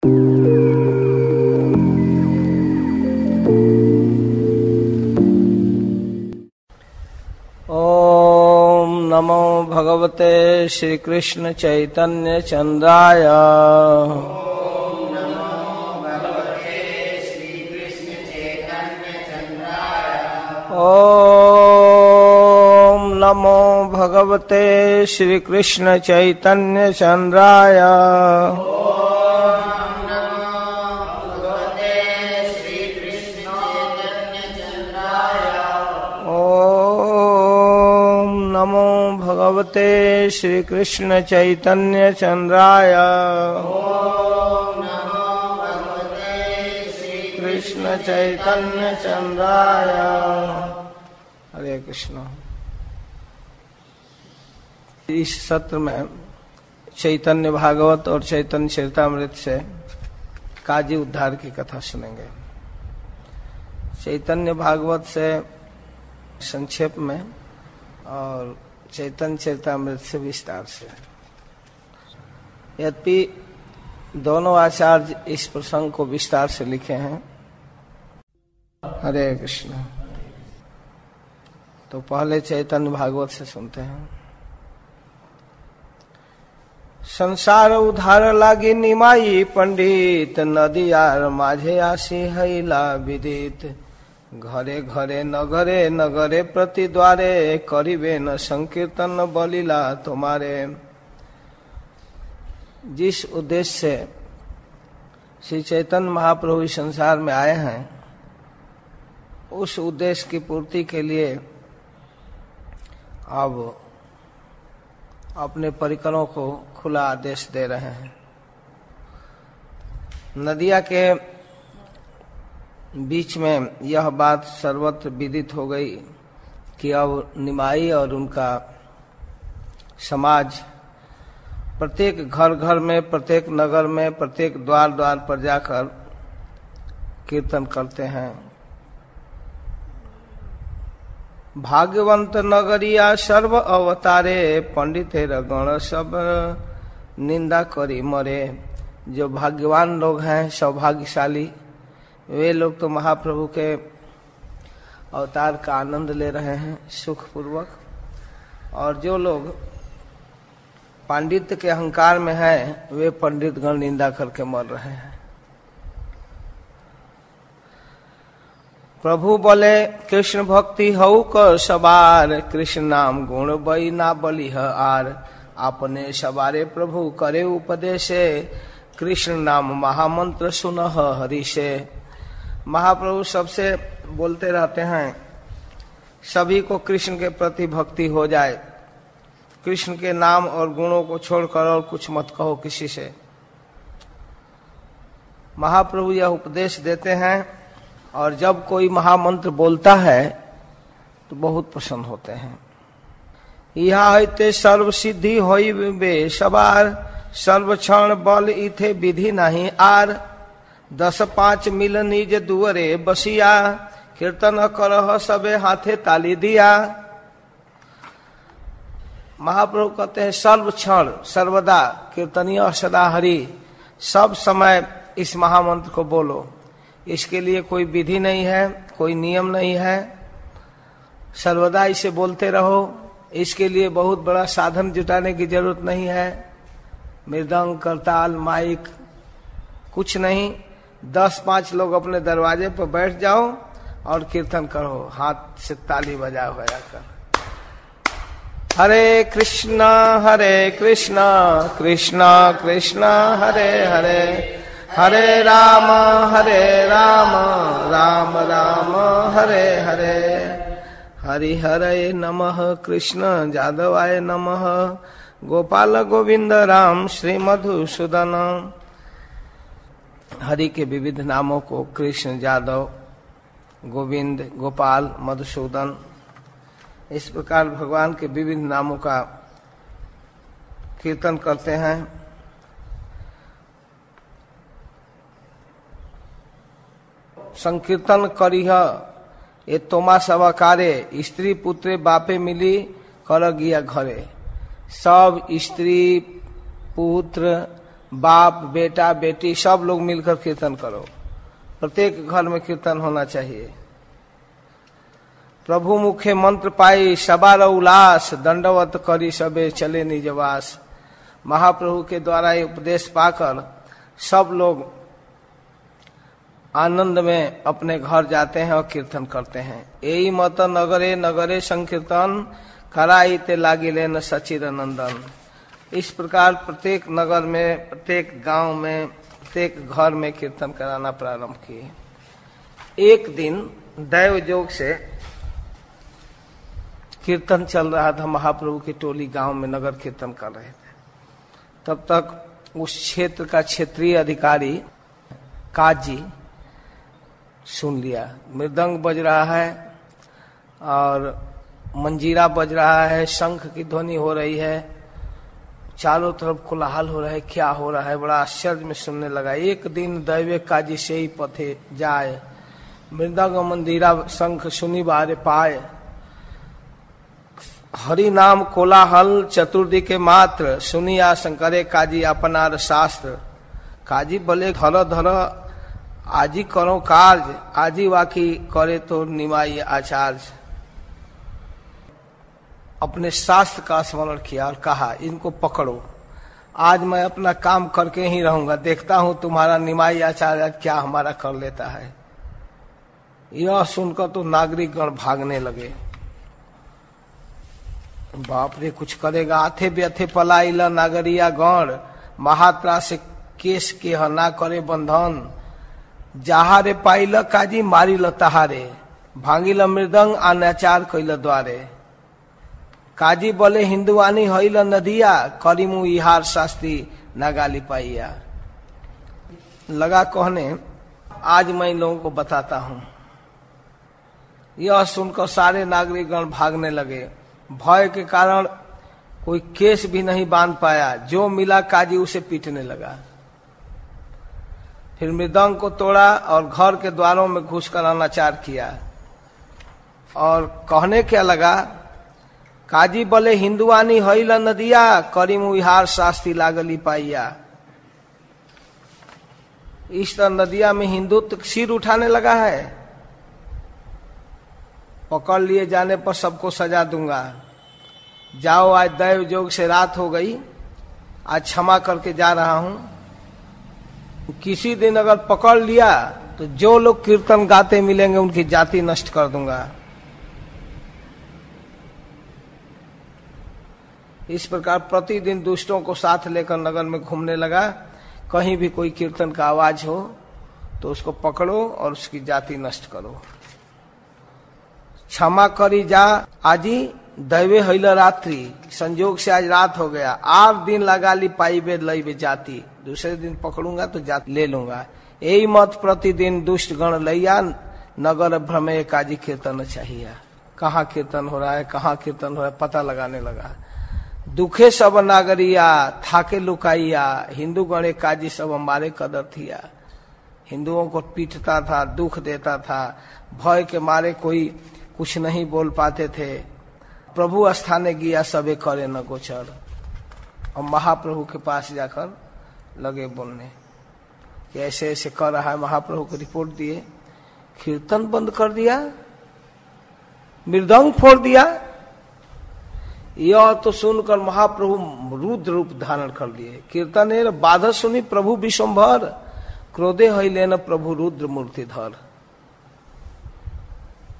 ओम नमो भगवते श्री कृष्ण चैतन्य चंद्राय। ओम नमो भगवते श्री कृष्ण चैतन्य चंद्राय। ओम नमो भगवते श्री कृष्ण चैतन्य चंद्राय। कृष्ण चैतन्य चंद्राय। हरे कृष्ण। इस सत्र में चैतन्य भागवत और चैतन्य चरितामृत से काजी उद्धार की कथा सुनेंगे। चैतन्य भागवत से संक्षेप में और चैतन्य चरितामृत से विस्तार से। यद्यपि दोनों आचार्य इस प्रसंग को विस्तार से लिखे हैं। हरे कृष्ण। तो पहले चैतन्य भागवत से सुनते हैं। संसार उधार लागी निमाई पंडित, नदियार माझे आसी हैला विदित। घरे घरे नगरे नगरे प्रति द्वारे, करिबे न संकीर्तन बलिला तुम्हारे। जिस उद्देश्य से श्री चैतन्य महाप्रभु इस संसार में आए हैं, उस उद्देश्य की पूर्ति के लिए अब अपने परिकरों को खुला आदेश दे रहे हैं। नदिया के बीच में यह बात सर्वत्र विदित हो गई कि अब निमाई और उनका समाज प्रत्येक घर घर में, प्रत्येक नगर में, प्रत्येक द्वार द्वार पर जाकर कीर्तन करते हैं। भाग्यवंत नगरिया सर्व अवतारे, पंडितेर गण सब निंदा करी मरे। जो भाग्यवान लोग हैं, सौभाग्यशाली, वे लोग तो महाप्रभु के अवतार का आनंद ले रहे हैं सुखपूर्वक, और जो लोग पांडित्य के अहंकार में हैं, वे पंडित गण निंदा करके मर रहे हैं। प्रभु बोले कृष्ण भक्ति हऊ कर सवार, कृष्ण नाम गुण बई ना बलिह आर। आपने सवारे प्रभु करे उपदेशे, कृष्ण नाम महामंत्र सुनह हरिषे। महाप्रभु सबसे बोलते रहते हैं, सभी को कृष्ण के प्रति भक्ति हो जाए, कृष्ण के नाम और गुणों को छोड़कर और कुछ मत कहो किसी से। महाप्रभु यह उपदेश देते हैं, और जब कोई महामंत्र बोलता है तो बहुत प्रसन्न होते हैं। यहाँ हईते सर्व सिद्धि होई बे सवार, सर्व क्षण बल इथे विधि नहीं आर। 10-5 मिल निज दुअरे बसिया, कीर्तन करह सबे हाथे ताली दिया। महाप्रभु कहते हैं सर्व क्षण सर्वदा कीर्तनीय सदा हरि, सब समय इस महामंत्र को बोलो। इसके लिए कोई विधि नहीं है, कोई नियम नहीं है, सर्वदा इसे बोलते रहो। इसके लिए बहुत बड़ा साधन जुटाने की जरूरत नहीं है, मृदंग करताल माइक कुछ नहीं। 10-5 लोग अपने दरवाजे पर बैठ जाओ और कीर्तन करो, हाथ से ताली बजाओ कर। हरे कृष्णा कृष्णा कृष्णा हरे हरे, हरे राम राम राम हरे हरे। हरि हरे नमः, कृष्ण जादवाय नमः, गोपाल गोविंद राम श्री मधुसूदन। हरि के विविध नामों को कृष्ण, जादव, गोविंद, गोपाल, मधुसूदन, इस प्रकार भगवान के विविध नामों का कीर्तन करते हैं। संकीर्तन करिह ये तोमा सवाकारे, स्त्री पुत्रे बापे मिली कर गिया घरे। सब स्त्री पुत्र बाप बेटा बेटी सब लोग मिलकर कीर्तन करो। प्रत्येक घर में कीर्तन होना चाहिए। प्रभु मुखे मंत्र पाई सबार उल्लास, दंडवत करी सबे चले निजवास। महाप्रभु के द्वारा ये उपदेश पाकर सब लोग आनंद में अपने घर जाते हैं और कीर्तन करते हैं। यही मत नगरे नगरे संकीर्तन, कराई ते लागिले न सचिर नंदन। इस प्रकार प्रत्येक नगर में, प्रत्येक गांव में, प्रत्येक घर में कीर्तन कराना प्रारंभ किए। एक दिन दैव योग से कीर्तन चल रहा था, महाप्रभु की टोली गांव में नगर कीर्तन कर रहे थे। तब तक उस क्षेत्र का क्षेत्रीय अधिकारी काजी सुन लिया। मृदंग बज रहा है और मंजीरा बज रहा है, शंख की ध्वनि हो रही है, चारों तरफ कोलाहल हो रहा है, क्या हो रहा है, बड़ा आश्चर्य में सुनने लगा। एक दिन दैवे काजी से ही पथे जाए, मृदंग मंजीरा शंख सुनी बारे पाए। हरि नाम कोलाहल चतुर्दी के मात्र, सुनिया शंकरे काजी अपनार शास्त्र। काजी बोले धर धर आजी करो कार्य, आजी वाकी करे तो निमाई आचार्य। अपने शास्त्र का स्मरण किया और कहा इनको पकड़ो, आज मैं अपना काम करके ही रहूंगा, देखता हूं तुम्हारा निमाई आचार्य क्या हमारा कर लेता है। यह सुनकर तो नागरिक गण भागने लगे। बाप रे कुछ करेगा। आथे व्यथे पलाइला नागरिया गण, महात्रा से केस के ना करे बंधन। जहारे पाइल काजी मारिल तहारे, भांगिल मृदंग अनाचार कैल द्वारे। काजी बोले हिंदुआनी हईल नदिया, करीमु इहार शास्त्री न गाली पाइया। लगा कहने आज मैं इन लोगों को बताता हूं। यह सुनकर सारे नागरिकगण भागने लगे। भय के कारण कोई केस भी नहीं बांध पाया, जो मिला काजी उसे पीटने लगा। फिर मृदंग को तोड़ा और घर के द्वारों में घुसकर अनाचार किया और कहने क्या लगा, काजी बोले हिंदुआनी हईल नदिया, करीमु इहार शास्त्री लागली पाइया। इस तरह नदिया में हिंदुत्व सिर उठाने लगा है। पकड़ लिए जाने पर सबको सजा दूंगा। जाओ, आज दैव योग से रात हो गई, आज क्षमा करके जा रहा हूं। किसी दिन अगर पकड़ लिया तो जो लोग कीर्तन गाते मिलेंगे उनकी जाति नष्ट कर दूंगा। इस प्रकार प्रतिदिन दुष्टों को साथ लेकर नगर में घूमने लगा। कहीं भी कोई कीर्तन का आवाज हो तो उसको पकड़ो और उसकी जाति नष्ट करो। क्षमा करी जा आजी दैवे हईल रात्रि, संजोग से आज रात हो गया। 8 दिन लगा ली पाइबे लईबे जाति, दूसरे दिन पकड़ूंगा तो जाति ले लूंगा। यही मत प्रतिदिन दुष्ट गण लैया, नगर भ्रमे काजी कीर्तन चाहिए। कहाँ कीर्तन हो रहा है, कहाँ कीर्तन हो रहा है, पता लगाने लगा। दुखे सब नागरिया थाके लुकाइया, हिंदू गणे काजी सब हमारे कदर थिया। हिंदुओं को पीटता था, दुख देता था, भय के मारे कोई कुछ नहीं बोल पाते थे। प्रभु स्थाने गया सबे करे न गोचर। और महाप्रभु के पास जाकर लगे बोलने कि ऐसे ऐसे कर रहा है। महाप्रभु को रिपोर्ट दिए, कीर्तन बंद कर दिया, मृदंग फोड़ दिया। यह तो सुनकर महाप्रभु रुद्र रूप धारण कर लिए। कीर्तनेर बाधा सुनी प्रभु विश्वम्भर, क्रोधे हईले न प्रभु रुद्र मूर्ति धर।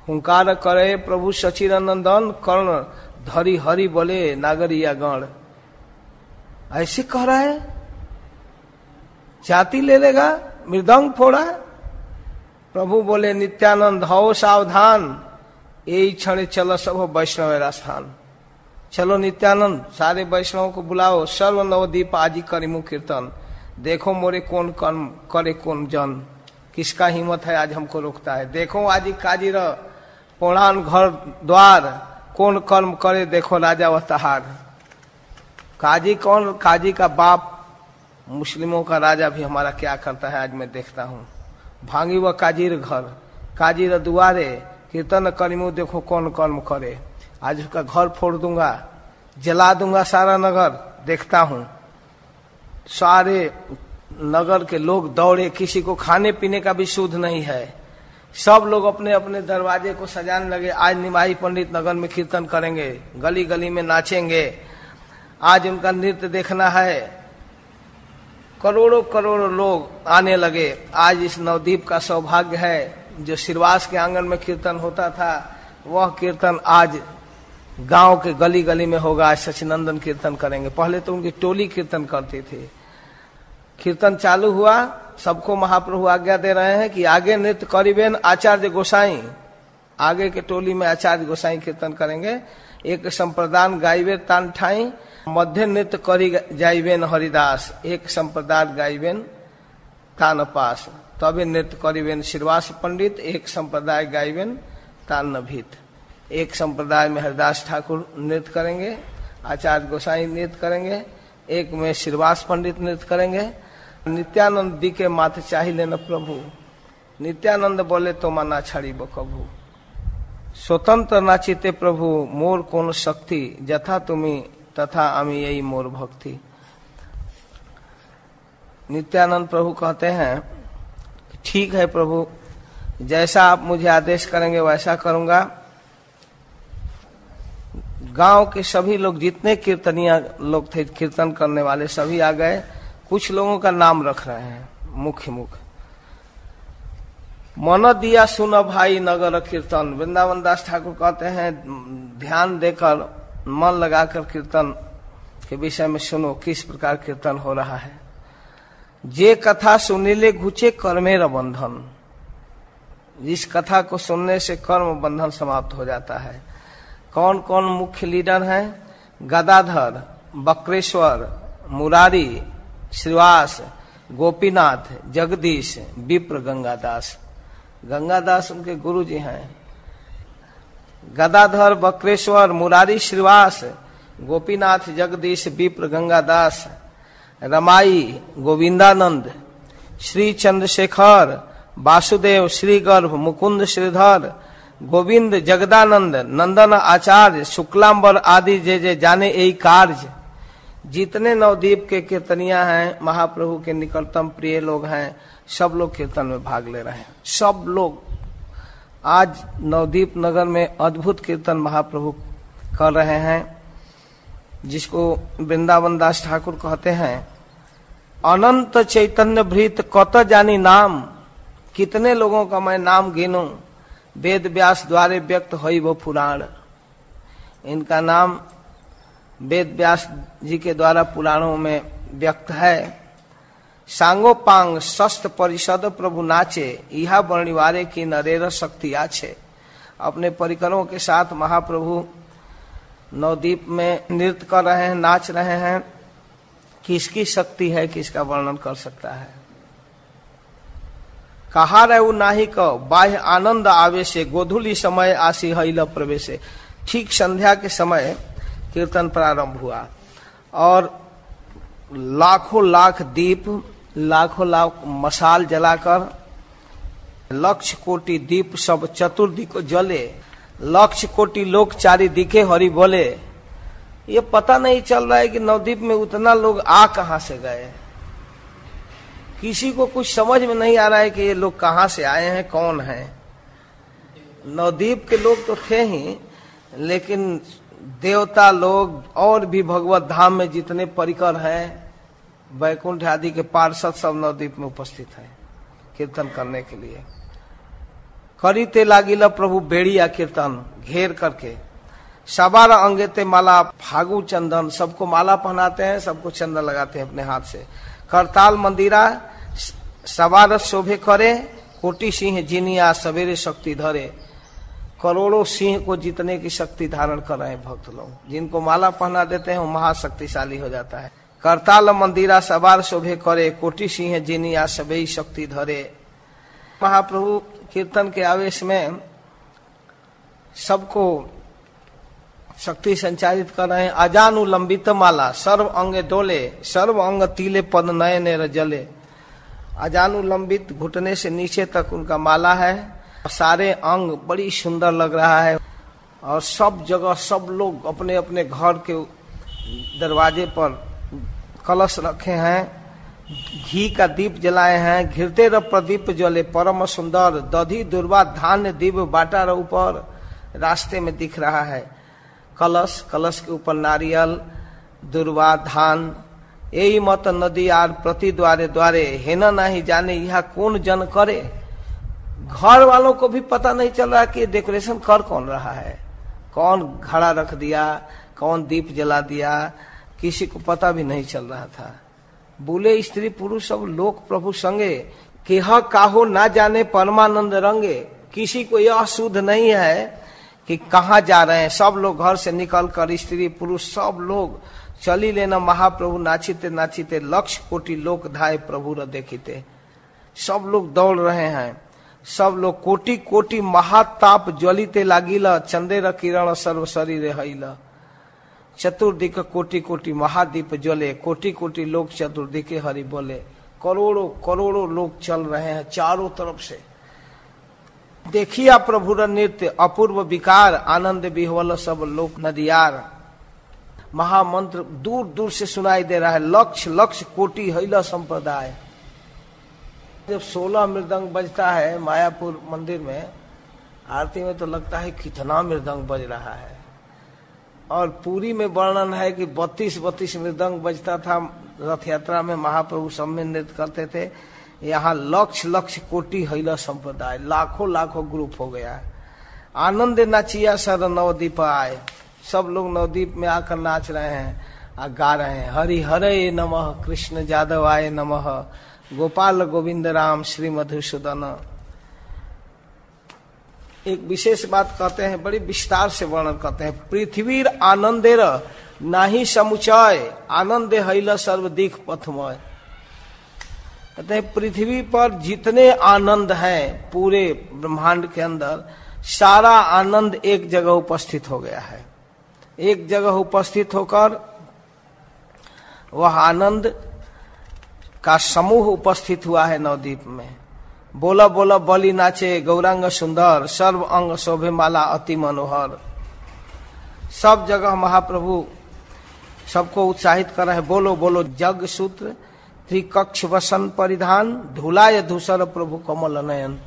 हुंकार करे प्रभु सचिदानंदन, कर्ण धरी हरि बोले नागरिया गण। ऐसे कह रहा है, जाति ले लेगा, मृदंग फोड़ा। प्रभु बोले नित्यानंद हो सावधान, यही क्षण चलो सब वैष्णव रास्थान। चलो नित्यानंद, सारे वैष्णवों को बुलाओ, सर्व नवदीप आजी करिमु कीर्तन। देखो मोरे कौन कर्म करे कौन जन, किसका हिम्मत है आज हमको रोकता है। देखो आजी काजी र पौराण घर द्वार, कौन कर्म करे देखो राजा व तहार। काजी कौन, काजी का बाप मुस्लिमों का राजा भी हमारा क्या करता है आज मैं देखता हूँ। भांगी व काजीर घर, काजीर दुआरे, कीर्तन करिमु देखो कौन कर्म करे। आज उसका घर फोड़ दूंगा, जला दूंगा सारा नगर, देखता हूं। सारे नगर के लोग दौड़े, किसी को खाने पीने का भी सुध नहीं है। सब लोग अपने अपने दरवाजे को सजाने लगे। आज निमाही पंडित नगर में कीर्तन करेंगे, गली गली में नाचेंगे, आज उनका नृत्य देखना है। करोड़ों करोड़ों लोग आने लगे। आज इस नवद्वीप का सौभाग्य है, जो सिरवास के आंगन में कीर्तन होता था वह कीर्तन आज गांव के गली गली में होगा। आज सचिनंदन कीर्तन करेंगे। पहले तो उनकी टोली कीर्तन करती थी। कीर्तन चालू हुआ, सबको महाप्रभु आज्ञा दे रहे हैं कि आगे नृत्य करिबेन आचार्य गोसाई। आगे के टोली में आचार्य गोसाई कीर्तन करेंगे। एक संप्रदान गाइबे तान ठाई, मध्य नृत्य करी जाइबेन हरिदास। एक संप्रदान गाइबेन तान पास, तबे नृत्य करिबेन श्रीवास पंडित। एक संप्रदाय गाइबेन तान नभीत। एक संप्रदाय में हरिदास ठाकुर नृत्य करेंगे, आचार्य गोसाई नृत्य करेंगे, एक में श्रीवास पंडित नृत्य करेंगे। नित्यानंद दी के माथे चाहिए न प्रभु, नित्यानंद बोले तो मना छाड़ी कभू। स्वतंत्र नाचिते प्रभु मोर कौन शक्ति, जथा तुम्ही तथा अमी यही मोर भक्ति। नित्यानंद प्रभु कहते हैं ठीक है प्रभु, जैसा आप मुझे आदेश करेंगे वैसा करूंगा। गांव के सभी लोग, जितने कीर्तनिया लोग थे, कीर्तन करने वाले सभी आ गए। कुछ लोगों का नाम रख रहे हैं मुख्य मुख्य। मन दिया सुन भाई नगर कीर्तन। वृंदावन दास ठाकुर कहते हैं ध्यान देकर, मन लगाकर कीर्तन के विषय में सुनो, किस प्रकार कीर्तन हो रहा है। जे कथा सुनिले घुचे कर्मेर बंधन। जिस कथा को सुनने से कर्म बंधन समाप्त हो जाता है। कौन कौन मुख्य लीडर हैं? गदाधर, बक्रेश्वर, मुरारी, श्रीवास, गोपीनाथ, जगदीश, विप्र, गंगादास। गंगादास उनके गुरु जी हैं। गदाधर, बक्रेश्वर, मुरारी, श्रीवास, गोपीनाथ, जगदीश, विप्र, गंगादास, रमाई, गोविंदानंद, श्री चंद्रशेखर, वासुदेव, श्री गर्भ, मुकुंद, श्रीधर, गोविंद, जगदानंद, नंदन, आचार्य, शुक्लांबर आदि जे जे जाने यही कार्य। जितने नवद्वीप के कीर्तनिया हैं, महाप्रभु के निकटतम प्रिय लोग हैं, सब लोग कीर्तन में भाग ले रहे हैं। सब लोग आज नवद्वीप नगर में अद्भुत कीर्तन महाप्रभु कर रहे हैं, जिसको वृंदावन दास ठाकुर कहते हैं अनंत चैतन्य भृत कत जानी नाम। कितने लोगों का मैं नाम गिनूं, वेद व्यास द्वारे व्यक्त होई वो पुराण। इनका नाम वेद व्यास जी के द्वारा पुराणों में व्यक्त है। सांगो पांग शस्त्र परिषद प्रभु नाचे, यह वर्णिवारे की नरेर शक्ति आछे। अपने परिकरों के साथ महाप्रभु नवद्वीप में नृत्य कर रहे हैं, नाच रहे हैं। किसकी शक्ति है, किसका वर्णन कर सकता है। कहा रहू नाही को बाह्य आनंद आवेशे, गोधुली समय आसी हईल प्रवेशे। ठीक संध्या के समय कीर्तन प्रारंभ हुआ और लाखों लाख दीप, लाखों लाख मसाल जलाकर, लक्ष कोटि दीप सब चतुर्दिक जले, लक्ष कोटि लोग चारि दिखे हरि बोले। ये पता नहीं चल रहा है कि नवद्वीप में उतना लोग आ कहां से गए। किसी को कुछ समझ में नहीं आ रहा है कि ये लोग कहां से आए हैं, कौन है। नवद्वीप के लोग तो थे ही, लेकिन देवता लोग और भी भगवत धाम में जितने परिकर हैं, वैकुंठ आदि के पार्षद सब नवद्वीप में उपस्थित हैं कीर्तन करने के लिए। करीते लागिला प्रभु बेड़िया कीर्तन घेर करके। सवार अंगे ते माला फागु चंदन, सबको माला पहनाते हैं, सबको चंदन लगाते हैं अपने हाथ से। करताल मंदिरा सवार शोभे करे, कोटि सिंह जिनिया सवेरे शक्ति धरे। करोड़ों सिंह को जीतने की शक्ति धारण कर रहे हैं भक्त लोग। जिनको माला पहना देते हैं वो महाशक्तिशाली हो जाता है। करताल मंदिरा सवार शोभे करे, कोटि सिंह जिनिया सवेरे शक्ति धरे। महाप्रभु कीर्तन के आवेश में सबको शक्ति संचारित कर रहे हैं। अजानु लंबित माला सर्व अंग डोले, सर्व अंग तीले पद नयने जले। अजानु लंबित, घुटने से नीचे तक उनका माला है। सारे अंग बड़ी सुंदर लग रहा है और सब जगह सब लोग अपने अपने घर के दरवाजे पर कलश रखे हैं, घी का दीप जलाए हैं, घिरते र प्रदीप ज्वले परम सुंदर, दधी दुर्वा धान्य दिव्य बाटा र ऊपर रास्ते में दिख रहा है कलश, कलश के ऊपर नारियल दुर्वा धान, यही मत नदी आर प्रति द्वारे द्वारे, हेना नहीं जाने यह कौन जन करे। घर वालों को भी पता नहीं चल रहा कि डेकोरेशन कर कौन रहा है, कौन घड़ा रख दिया, कौन दीप जला दिया, किसी को पता भी नहीं चल रहा था। बोले स्त्री पुरुष सब लोक प्रभु संगे, केह काहो ना जाने परमानंद रंगे। किसी को यह शुद्ध नहीं है कि कहाँ जा रहे हैं। सब लोग घर से निकल कर स्त्री पुरुष सब लोग चली लेना महाप्रभु नाचिते नाचिते, लक्ष्य कोटि लोक धाय प्रभु र देखिते। सब लोग दौड़ रहे हैं, सब लोग कोटि कोटि महाताप ज्वलिते लागिला, चंदे र किरण सर्व शरीर हईला। चतुर्दिक कोटि कोटि महादीप ज्वले, कोटि कोटि लोग चतुर्दिके हरि बोले। करोड़ों करोड़ों लोग चल रहे हैं चारों तरफ से। देखिया प्रभु र नृत्य अपूर्व विकार, आनंद विह्वल सब लोक नदियार। महामंत्र दूर दूर से सुनाई दे रहा है, लक्ष लक्ष कोटि हईला संप्रदाय। जब 16 मृदंग बजता है मायापुर मंदिर में आरती में, तो लगता है कितना मृदंग बज रहा है। और पूरी में वर्णन है कि 32 मृदंग बजता था रथ यात्रा में, महाप्रभु सब में नृत्य करते थे। यहाँ लक्ष लक्ष कोटि हईला संप्रदाय, लाखों लाखों ग्रुप हो गया है। आनंद नाचिया सर नवदीप आए, सब लोग नवदीप में आकर नाच रहे हैं और गा रहे हैं, हरि हरे नमः कृष्ण जादव आय नमः, गोपाल गोविंद राम श्री मधुसूदन। एक विशेष बात कहते हैं, बड़ी विस्तार से वर्णन करते हैं। पृथ्वी आनंदेर नाही समुचय, आनंद हईला सर्वदिक पथमय। कहते हैं पृथ्वी पर जितने आनंद हैं पूरे ब्रह्मांड के अंदर, सारा आनंद एक जगह उपस्थित हो गया है। एक जगह उपस्थित होकर वह आनंद का समूह उपस्थित हुआ है नवद्वीप में। बोला बोला बलि नाचे गौरांग सुंदर, सर्व अंग शोभे माला अति मनोहर। सब जगह महाप्रभु सबको उत्साहित कर रहे हैं। बोलो बोलो जग सूत्र त्रिकक्ष वसन परिधान, धूलाय धूसर प्रभु कमल नयन।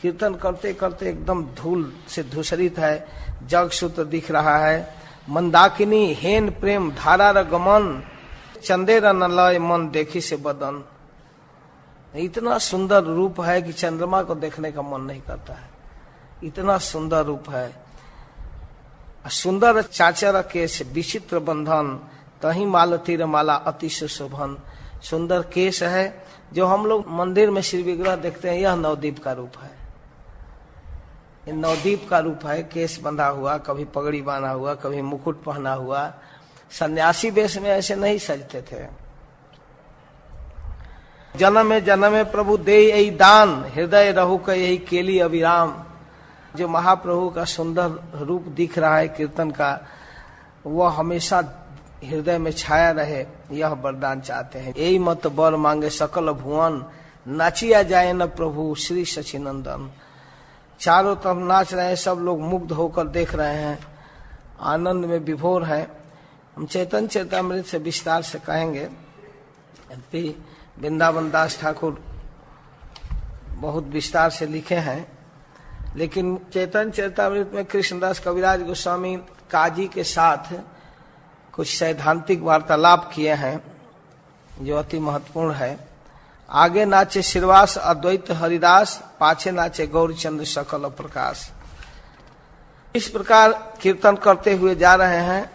कीर्तन करते करते एकदम धूल से धूसरित है, जग सूत्र दिख रहा है। मंदाकिनी हेन प्रेम धारा र गमन, चंदेर नलय मन देखी से बदन। इतना सुंदर रूप है कि चंद्रमा को देखने का मन नहीं करता है, इतना सुंदर रूप है। सुंदर चाचर केश विचित्र बंधन, तही मालती माला अति सुशोभन। सुंदर केश है जो हम लोग मंदिर में श्री विग्रह देखते हैं, यह नवद्वीप का रूप है। ये नवद्वीप का रूप है, केश बंधा हुआ, कभी पगड़ी बांधा हुआ, कभी मुकुट पहना हुआ। सन्यासी वेश में ऐसे नहीं सजते थे। जन्म प्रभु दे यही दान, हृदय रहु का यही केली अविराम। जो महाप्रभु का सुंदर रूप दिख रहा है कीर्तन का, वह हमेशा हृदय में छाया रहे, यह वरदान चाहते हैं। यही मत बर मांगे सकल भुवन, नाचिया जाए न प्रभु श्री सचिनंदन। चारों तरफ नाच रहे हैं, सब लोग मुग्ध होकर देख रहे हैं, आनंद में विभोर हैं। हम चैतन्य चरितामृत से विस्तार से कहेंगे। वृंदावन दास ठाकुर बहुत विस्तार से लिखे हैं, लेकिन चैतन्य चरितामृत में कृष्णदास कविराज गोस्वामी काजी के साथ कुछ सैद्धांतिक वार्तालाप किए हैं जो अति महत्वपूर्ण है। आगे नाचे श्रीवास अद्वैत हरिदास, पाछे नाचे गौरचंद्र सकल प्रकाश। इस प्रकार कीर्तन करते हुए जा रहे हैं।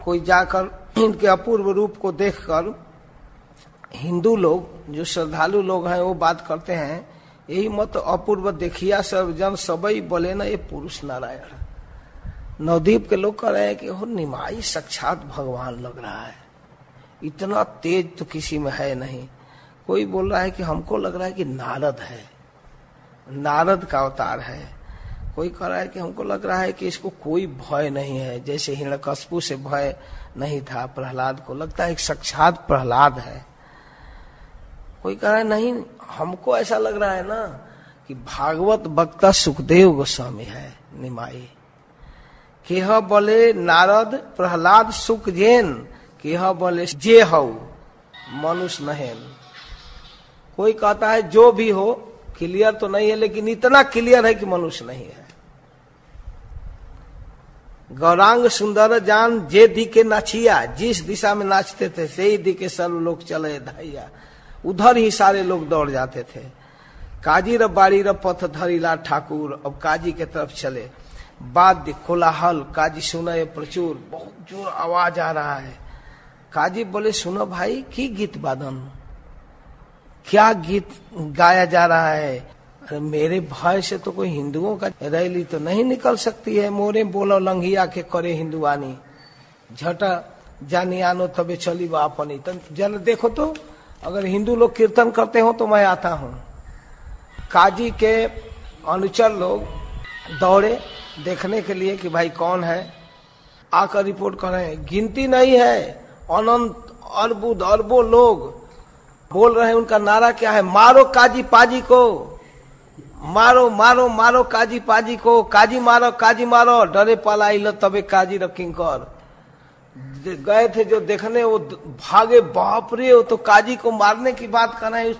कोई जाकर इनके अपूर्व रूप को देखकर हिंदू लोग जो श्रद्धालु लोग हैं वो बात करते हैं, यही मत अपूर्व देखिया सर्वजन सबई बोले ना ये पुरुष नारायण। नवद्वीप के लोग कह रहे हैं कि वो निमाई साक्षात भगवान लग रहा है, इतना तेज तो किसी में है नहीं। कोई बोल रहा है कि हमको लग रहा है कि नारद है, नारद का अवतार है। कोई कह रहा है कि हमको लग रहा है कि इसको कोई भय नहीं है, जैसे हिरण्यकश्यप से भय नहीं था प्रहलाद को, लगता है कि साक्षात प्रहलाद है। कोई कह रहा है नहीं, हमको ऐसा लग रहा है ना कि भागवत वक्ता सुखदेव गोस्वामी है निमाई। केह बोले नारद प्रहलाद सुख जैन, केह बोले जे हऊ मनुष्य नहीं। कोई कहता है जो भी हो, क्लियर तो नहीं है, लेकिन इतना क्लियर है कि मनुष्य नहीं है। गौरांग सुंदर जान जे दिखे नाचिया, जिस दिशा में नाचते थे सही दिखे सर्व लोग चले धाइया, उधर ही सारे लोग दौड़ जाते थे। काजी र बाड़ी र पथ धरीला ठाकुर, अब काजी के तरफ चले। वाद्य कोलाहल काजी सुने प्रचुर, बहुत जोर आवाज आ रहा है। काजी बोले सुनो भाई की गीत वादन, क्या गीत गाया जा रहा है? अरे मेरे भय से तो कोई हिंदुओं का रैली तो नहीं निकल सकती है। मोरे बोलो लंघिया के करे हिंदुआनी, झटा जानी आनो तबे चली बापनी। जन देखो तो अगर हिंदू लोग कीर्तन करते हो तो मैं आता हूँ। काजी के अनुचर लोग दौड़े देखने के लिए कि भाई कौन है, आकर रिपोर्ट कर रहे हैं। गिनती नहीं है, अनंत अरबुद अरबों लोग बोल रहे हैं। उनका नारा क्या है? मारो काजी पाजी को, मारो मारो मारो काजी पाजी को, काजी मारो, डरे पलाई लो तबे काजी रखिंग कर। गए थे जो देखने वो भागे, बाप रे वो तो काजी को मारने की बात कर रहे हैं।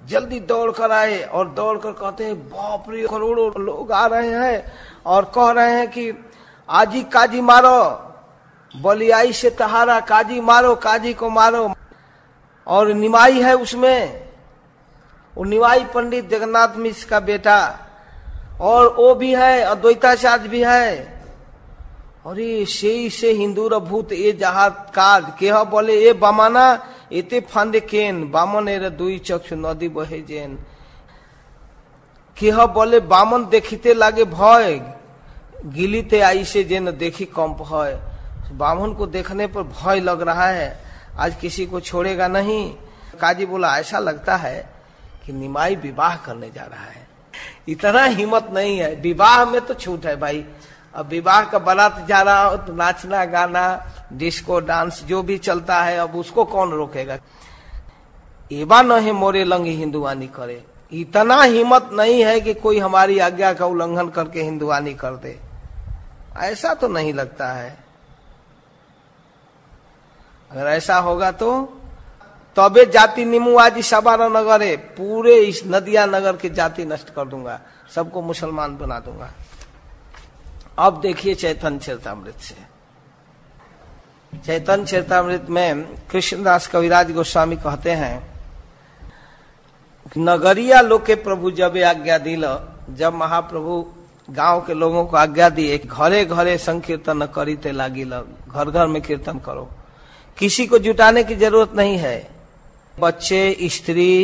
जल्दी दौड़ कर आए और दौड़ कर कहते हैं बाप रे करोड़ों लोग आ रहे हैं और कह रहे हैं कि आजी काजी मारो, बलियाई से तहारा काजी मारो, काजी को मारो। और निमाई है उसमें, वो निमाई पंडित जगन्नाथ मिश्र का बेटा, और वो भी है, अद्वैताचार्य भी है। और ये से हिंदू र भूत ये जहाज काज केह बोले ए बामाना एते फांदे केन, बामन एर दुई चक्षु नदी बहे जेन। केह बोले बामन देखिते लागे भय, गिलीते आई से जेन देखी कंप है। बामन को देखने पर भय लग रहा है, आज किसी को छोड़ेगा नहीं। काजी बोला ऐसा लगता है कि निमाई विवाह करने जा रहा है। इतना हिम्मत नहीं है, विवाह में तो छूट है भाई। अब विवाह का बारात जा रहा हो तो नाचना गाना डिस्को डांस जो भी चलता है, अब उसको कौन रोकेगा? एवा न है मोरे लंगी हिंदुआनी करे, इतना हिम्मत नहीं है कि कोई हमारी आज्ञा का उल्लंघन करके हिंदुआनी कर दे, ऐसा तो नहीं लगता है। अगर ऐसा होगा तो तबे जाति निमुआजी सबारा नगरे, पूरे इस नदिया नगर की जाति नष्ट कर दूंगा, सबको मुसलमान बना दूंगा। अब देखिए चैतन्य चरितामृत से। चैतन्य चरितामृत में कृष्णदास कविराज गोस्वामी कहते हैं, नगरिया लोग के प्रभु जब आज्ञा दिल, जब महाप्रभु गांव के लोगों को आज्ञा दिए घरे घरे संकीर्तन करीते लागिल, घर घर में कीर्तन करो, किसी को जुटाने की जरूरत नहीं है। बच्चे, स्त्री,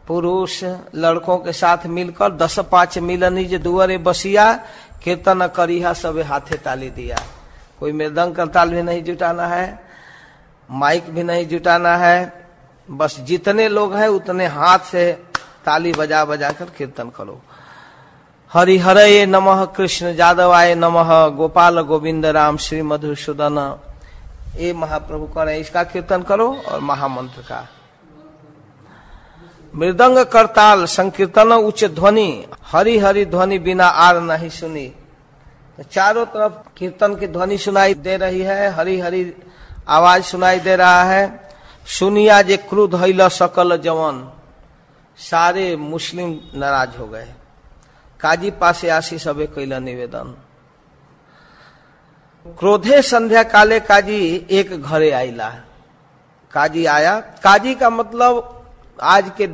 पुरुष, लड़कों के साथ मिलकर 10-5 मिलनी जे दुआरे बसिया, कीर्तन करिहा सबे हाथे ताली दिया। कोई मृदंग का ताल भी नहीं जुटाना है, माइक भी नहीं जुटाना है, बस जितने लोग हैं उतने हाथ से ताली बजा बजा कर कीर्तन करो। हरि हरये नमः, कृष्ण जादवाय नमः, गोपाल गोविंद राम श्री मधुसूदन, ये महाप्रभु करें, इसका कीर्तन करो। और महामंत्र का मृदंग करताल संकीर्तन उच्च ध्वनि, हरि हरि ध्वनि बिना आर नहीं सुनी। तो चारों तरफ कीर्तन की ध्वनि सुनाई दे रही है, हरि हरि आवाज सुनाई दे रहा है। सुनिया जे क्रुद्ध हईल सकल जवन, सारे मुस्लिम नाराज हो गए। काजी पासे आसी सबे कैला निवेदन। क्रोधे संध्या काले काजी एक घरे आईला। काजी आया, काजी का मतलब आज के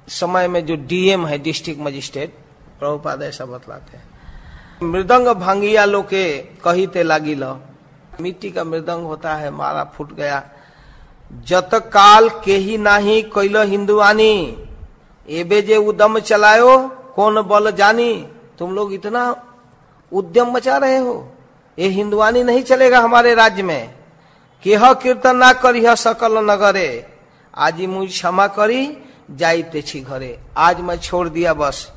समय में जो डीएम है, डिस्ट्रिक्ट मजिस्ट्रेट, प्रभुपाद ऐसा बतलाते हैं। मृदंग भांगिया लोके कहीते लागिल, मिट्टी का मृदंग होता है, मारा फूट गया। जत काल के ही नाही कैलो हिंदुआनी, एबे जे उद्यम चलायो कौन बल जानी। तुम लोग इतना उद्यम मचा रहे हो, ये हिंदुआनी नहीं चलेगा हमारे राज्य में। केह कीर्तन ना करिह सकल नगरे, आजी मुझ क्षमा करी जाइते छी घरे। आज मैं छोड़ दिया, बस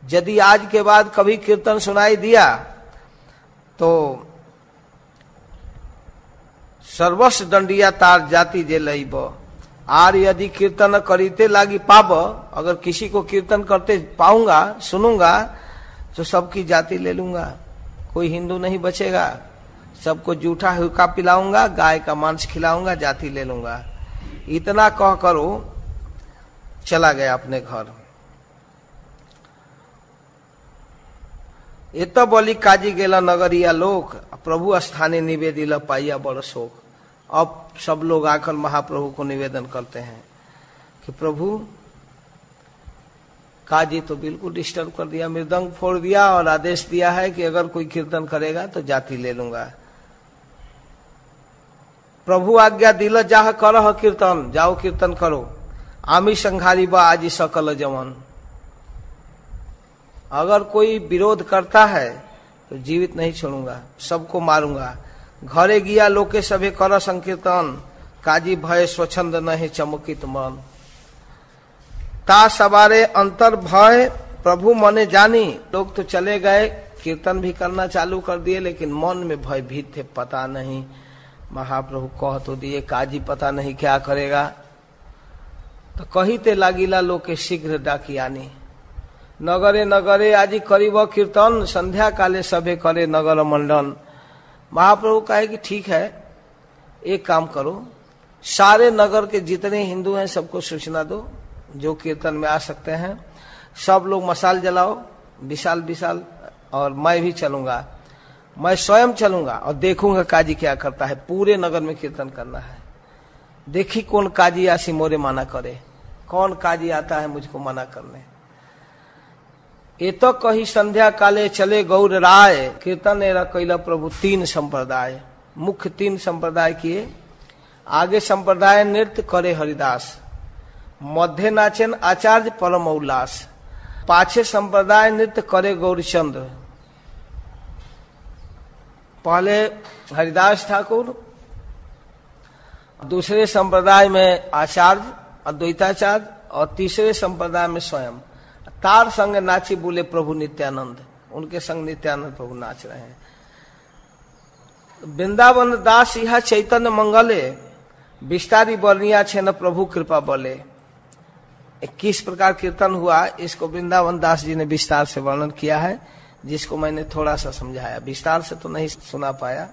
यदि आज के बाद कभी कीर्तन सुनाई दिया तो सर्वस्व दंडिया तार जाति जे लईब। आर यदि कीर्तन करीते लागी पाब, अगर किसी को कीर्तन करते पाऊंगा, सुनूंगा, तो सबकी जाति ले लूंगा, कोई हिंदू नहीं बचेगा। सबको जूठा हुक्का पिलाऊंगा, गाय का मांस खिलाऊंगा, जाति ले लूंगा। इतना कहकर वो चला गया अपने घर। ये तो बोली काजी गेला नगरिया लोक, प्रभु स्थाने निवेदिला पाइया बड़ शोक। अब सब लोग आकर महाप्रभु को निवेदन करते हैं कि प्रभु काजी तो बिल्कुल डिस्टर्ब कर दिया, मृदंग फोड़ दिया और आदेश दिया है कि अगर कोई कीर्तन करेगा तो जाति ले लूंगा। प्रभु आज्ञा दिल जाह करह कीर्तन, जाओ कीर्तन करो। आमी संघारी बा आजी सकल जवन, अगर कोई विरोध करता है तो जीवित नहीं छोड़ूंगा, सबको मारूंगा। घरे गिया लोके सभे कर संकीर्तन, काजी भय स्वच्छंद नहीं चमकित मन। ता सवारे अंतर भय प्रभु मने जानी, लोग तो चले गए, कीर्तन भी करना चालू कर दिए, लेकिन मन में भयभीत थे, पता नहीं। महाप्रभु कह तो दिए काजी पता नहीं क्या करेगा, तो कहीते लागिला लोके शीघ्र डाकियानी। नगरे नगरे आजी करीब कीर्तन, संध्या काले सभे करे नगर मंडन। महाप्रभु कहे कि ठीक है, एक काम करो, सारे नगर के जितने हिंदू हैं सबको सूचना दो, जो कीर्तन में आ सकते हैं सब लोग मसाल जलाओ विशाल विशाल, और मैं भी चलूंगा, मैं स्वयं चलूंगा और देखूंगा काजी क्या करता है। पूरे नगर में कीर्तन करना है, देखी कौन काजी आसी मोरे मना करे, कौन काजी आता है मुझको मना करने। ये तो कही संध्या काले चले गौर राय, कीर्तन एरा कैला प्रभु तीन संप्रदाय, मुख्य तीन संप्रदाय किए। आगे संप्रदाय नृत्य करे हरिदास, मध्य नाचन आचार्य परम उल्लास। पाछे संप्रदाय नृत्य करे गौरचंद्र। पहले हरिदास ठाकुर, दूसरे संप्रदाय में आचार्य अद्वैताचार्य, और तीसरे संप्रदाय में स्वयं। तार संग नाची बोले प्रभु नित्यानंद, उनके संग नित्यानंद प्रभु नाच रहे हैं। वृंदावन दास यह चैतन्य मंगले, विस्तारी वर्णिया छे न प्रभु कृपा बले। 21 प्रकार कीर्तन हुआ, इसको वृंदावन दास जी ने विस्तार से वर्णन किया है, जिसको मैंने थोड़ा सा समझाया, विस्तार से तो नहीं सुना पाया।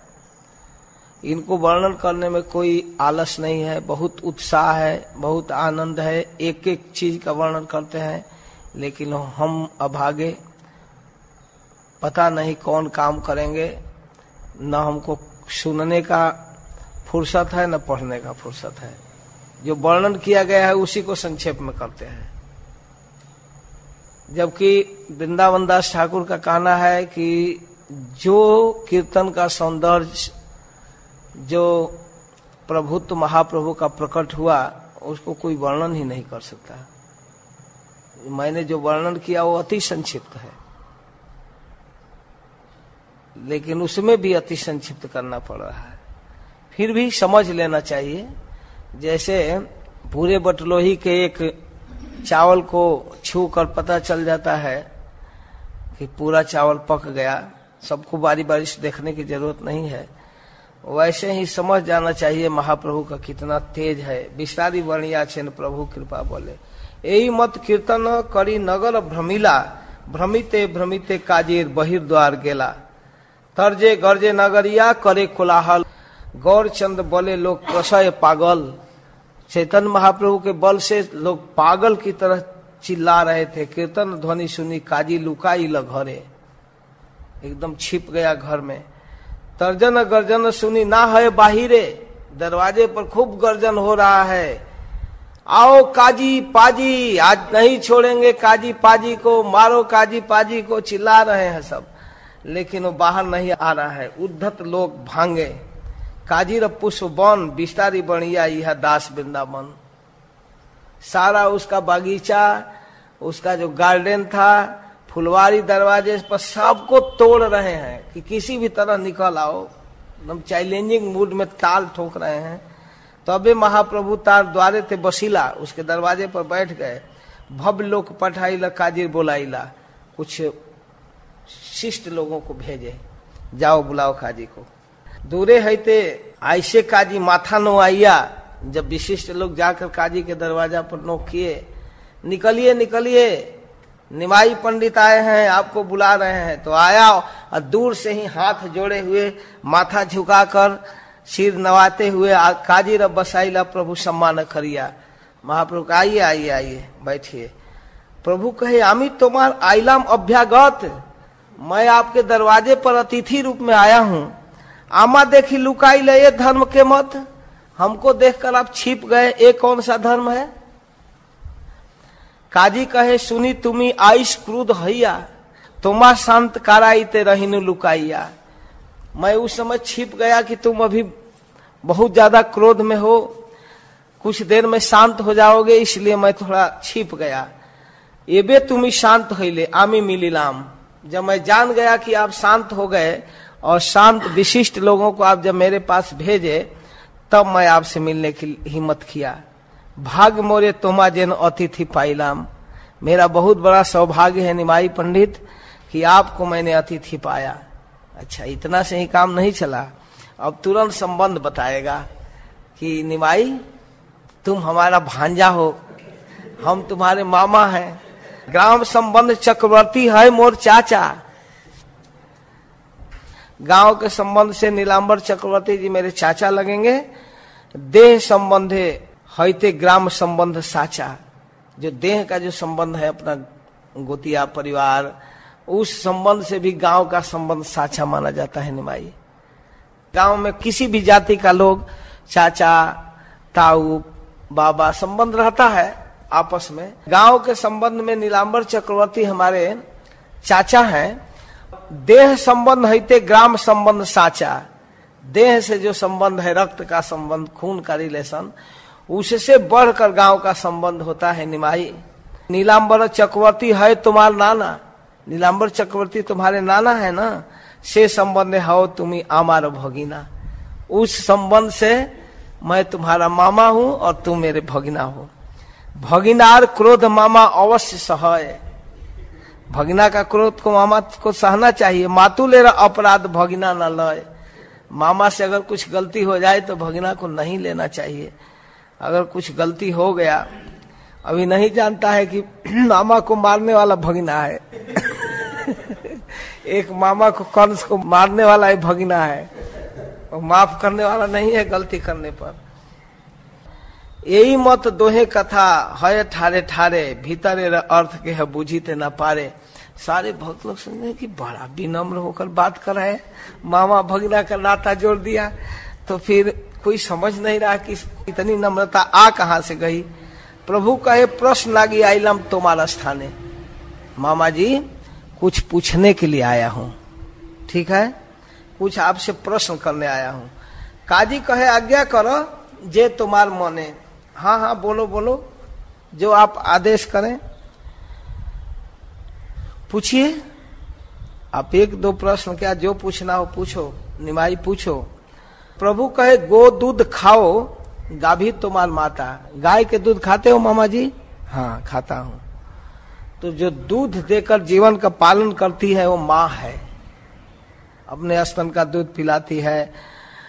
इनको वर्णन करने में कोई आलस नहीं है, बहुत उत्साह है, बहुत आनंद है, एक एक चीज का वर्णन करते हैं। लेकिन हम अभागे, पता नहीं कौन काम करेंगे, न हमको सुनने का फुर्सत है न पढ़ने का फुर्सत है। जो वर्णन किया गया है उसी को संक्षेप में करते हैं। जबकि वृंदावन दास ठाकुर का कहना है कि जो कीर्तन का सौंदर्य, जो प्रभुत्व महाप्रभु का प्रकट हुआ, उसको कोई वर्णन ही नहीं कर सकता। मैंने जो वर्णन किया वो अति संक्षिप्त है, लेकिन उसमें भी अति संक्षिप्त करना पड़ रहा है। फिर भी समझ लेना चाहिए, जैसे पूरे बटलोही के एक चावल को छू कर पता चल जाता है कि पूरा चावल पक गया, सबको बारी बारी से देखने की जरूरत नहीं है। वैसे ही समझ जाना चाहिए महाप्रभु का कितना तेज है। विस्तारी वर्णिया छेन प्रभु कृपा बोले, यही मत कीर्तन करी नगर भ्रमिला, भ्रमिते भ्रमिते काजीर बहिर्द्वार गेला। तर्जे गर्जे नगरिया करे कोलाहल, गौरचंद बोले लोग प्रसय पागल। चैतन्य महाप्रभु के बल से लोग पागल की तरह चिल्ला रहे थे। कीर्तन ध्वनि सुनी काजी लुकाई ल घरे, एकदम छिप गया घर में। तर्जन गर्जन सुनी ना है बाहिरे, दरवाजे पर खूब गर्जन हो रहा है। आओ काजी पाजी, आज नहीं छोड़ेंगे काजी पाजी को, मारो काजी पाजी को, चिल्ला रहे हैं सब, लेकिन वो बाहर नहीं आ रहा है। उद्धत लोग भांगे, काजीर पुष्प वन, विस्तारी बणिया यह दास वृंदावन। सारा उसका बागीचा, उसका जो गार्डन था, फुलवारी दरवाजे पर सबको तोड़ रहे हैं कि किसी भी तरह निकल आओ। एकदम चैलेंजिंग मूड में ताल ठोक रहे हैं। तबे महाप्रभु तार द्वारे थे बसीला, उसके दरवाजे पर बैठ गए। भव्य लोक पठाईला काजीर बोलाईला, कुछ शिष्ट लोगों को भेजे, जाओ बुलाओ काजी को। दूरे हैते ऐसे काजी माथा नो आइया। जब विशिष्ट लोग जाकर काजी के दरवाजा पर नोक किए, निकलिए निकलिए, निमाई पंडित आए हैं, आपको बुला रहे हैं। तो आया और दूर से ही हाथ जोड़े हुए, माथा झुकाकर सिर नवाते हुए काजी रब बसाइला प्रभु सम्मान करिया। महाप्रभु आइए आइए आइए बैठिए। प्रभु कहे आमी तुम्हार आइलाम अभ्यागत, मैं आपके दरवाजे पर अतिथि रूप में आया हूँ। आमा देखी लुकाई ले ये धर्म के मत, हमको देखकर आप छिप गए, ये कौन सा धर्म है। काजी कहे सुनी तुम्ही आइस क्रोध हैया, तुम्हार शांत काराइते रहीनु लुकाइया। मैं उस समय छिप गया कि तुम अभी बहुत ज्यादा क्रोध में हो, कुछ देर में शांत हो जाओगे, इसलिए मैं थोड़ा छिप गया। एबे तुम्ही शांत होइले आमी मिलिलाम, जब मैं जान गया कि आप शांत हो गए और शांत विशिष्ट लोगों को आप जब मेरे पास भेजे, तब मैं आपसे मिलने की हिम्मत किया। भाग्य मोरे तुम्हा जेन अतिथि पाइलाम, मेरा बहुत बड़ा सौभाग्य है निमाई पंडित कि आपको मैंने अतिथि पाया। अच्छा, इतना से ही काम नहीं चला, अब तुरंत संबंध बताएगा कि निमाई तुम हमारा भांजा हो, हम तुम्हारे मामा हैं, ग्राम संबंध चक्रवर्ती है मोर चाचा। गांव के संबंध से नीलांबर चक्रवर्ती जी मेरे चाचा लगेंगे। देह संबंधे हैते ग्राम संबंध साचा, जो देह का जो संबंध है अपना गोतिया परिवार, उस संबंध से भी गांव का संबंध साचा माना जाता है निमाई। गांव में किसी भी जाति का लोग चाचा ताऊ बाबा संबंध रहता है आपस में। गांव के संबंध में नीलांबर चक्रवर्ती हमारे चाचा हैं। देह संबंध हैते ग्राम संबंध साचा, देह से जो संबंध है, रक्त का संबंध, खून का रिलेशन, उससे बढ़कर गांव का संबंध होता है निमाई। नीलांबर चक्रवर्ती है तुम्हारा नाना, नीलांबर चक्रवर्ती तुम्हारे नाना है ना, से संबंध हो तुम्ही आमार भगिना, उस संबंध से मैं तुम्हारा मामा हूं और तुम मेरे भगिना हो। भगिनार क्रोध मामा अवश्य सहाय, भगिना का क्रोध को मामा को सहना चाहिए। मातुलेरा अपराध भगिना न लय, मामा से अगर कुछ गलती हो जाए तो भगिना को नहीं लेना चाहिए। अगर कुछ गलती हो गया, अभी नहीं जानता है कि मामा को मारने वाला भगिना है एक मामा को कंस को मारने वाला ही भगिना है, और माफ करने वाला नहीं है गलती करने पर। यही मत दोहे कथा है ठारे ठारे, भीतर अर्थ के है बुझीते न पारे। सारे भक्त लोग समझे कि बड़ा विनम्र होकर बात कर रहे हैं, मामा भगिना का नाता जोड़ दिया, तो फिर कोई समझ नहीं रहा कि इतनी नम्रता आ कहां से गई। प्रभु कहे प्रश्न लागी आइलम तुम्हारा स्थाने, मामा जी कुछ पूछने के लिए आया हूं, ठीक है, कुछ आपसे प्रश्न करने आया हूं। काजी कहे आज्ञा करो जे तुम्हार मने। हाँ हाँ बोलो बोलो, जो आप आदेश करें पूछिए। आप एक दो प्रश्न क्या, जो पूछना हो पूछो निमाई पूछो। प्रभु कहे गो दूध खाओ गाभी तुम्हार माता, गाय के दूध खाते हो मामा जी? हाँ खाता हूं। तो जो दूध देकर जीवन का पालन करती है वो माँ है, अपने स्तन का दूध पिलाती है।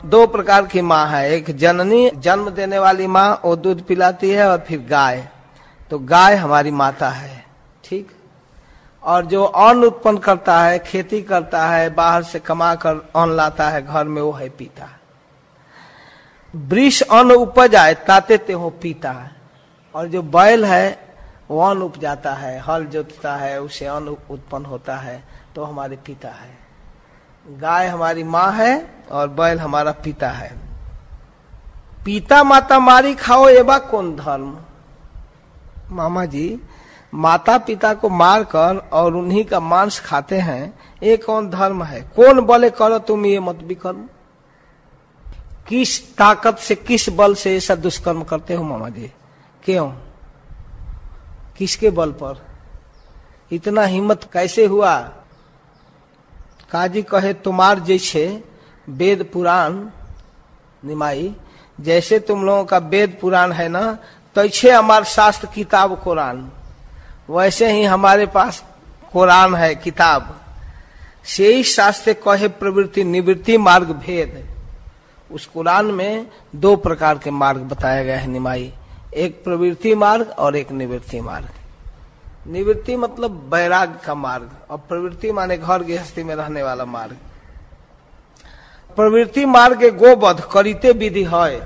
दो प्रकार की माँ है, एक जननी जन्म देने वाली माँ, वो दूध पिलाती है, और फिर गाय, तो गाय हमारी माता है, ठीक। और जो अन्न उत्पन्न करता है, खेती करता है, बाहर से कमा कर अन्न लाता है घर में, वो है पिता। वृष अन्न उपज आए ताते ते हो पिता, और जो बैल है वो अन्न उपजाता है, हल जोतता है, उसे अन्न उत्पन्न होता है, तो हमारे पिता है। गाय हमारी माँ है और बैल हमारा पिता है। पिता माता मारी खाओ एबा कौन धर्म? मामा जी माता पिता को मार कर और उन्हीं का मांस खाते हैं, ये कौन धर्म है? कौन बोले करो तुम ये मत भी कर्म? किस ताकत से, किस बल से ऐसा दुष्कर्म करते हो मामा जी? क्यों, किसके बल पर इतना हिम्मत कैसे हुआ? काजी कहे तुम्हार जैसे वेद पुराण निमाई, जैसे तुम लोगों का वेद पुराण है ना, तैसे हमारे शास्त्र किताब कुरान, वैसे ही हमारे पास कुरान है किताब। से ही शास्त्र कहे प्रवृत्ति निवृत्ति मार्ग भेद। उस कुरान में दो प्रकार के मार्ग बताया गया है निमाई, एक प्रवृत्ति मार्ग और एक निवृत्ति मार्ग। निवृत्ति मतलब वैराग्य का मार्ग, और प्रवृत्ति माने घर गृहस्थी में रहने वाला मार्ग। प्रवृत्ति मार्ग गोवध करिते विधि है।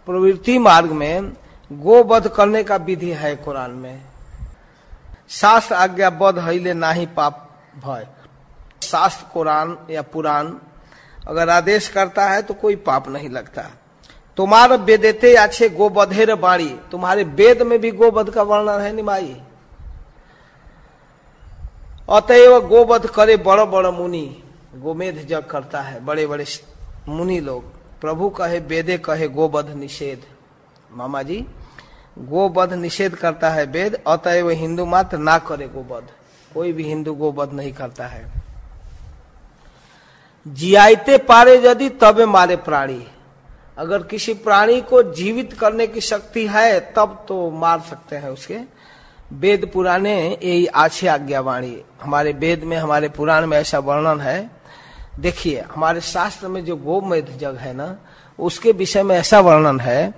प्रवृत्ति मार्ग में गोवध करने का विधि है कुरान में। शास्त्र आज्ञा बध हईले नाही पाप भय। शास्त्र कुरान या पुराण अगर आदेश करता है तो कोई पाप नहीं लगता। तुम्हारे वेदेते अच्छे गोवधेर बाणी, तुम्हारे वेद में भी गोवध का वर्णन है निमाई। अतएव गोवध करे बड़ बड़ मुनि, गोमेध जग करता है बड़े बड़े मुनि लोग। प्रभु कहे वेदे कहे गोवध निषेध। मामा जी गोवध निषेध करता है वेद, अतएव हिंदू मात्र ना करे गोवध। कोई भी हिंदू गोवध नहीं करता है। जियाते पारे यदि तबे मारे प्राणी, अगर किसी प्राणी को जीवित करने की शक्ति है तब तो मार सकते हैं उसके। वेद पुराणे यही आछे आज्ञावाणी, हमारे वेद में हमारे पुराण में ऐसा वर्णन है। देखिए हमारे शास्त्र में जो गोमेध जग है ना, उसके विषय में ऐसा वर्णन है।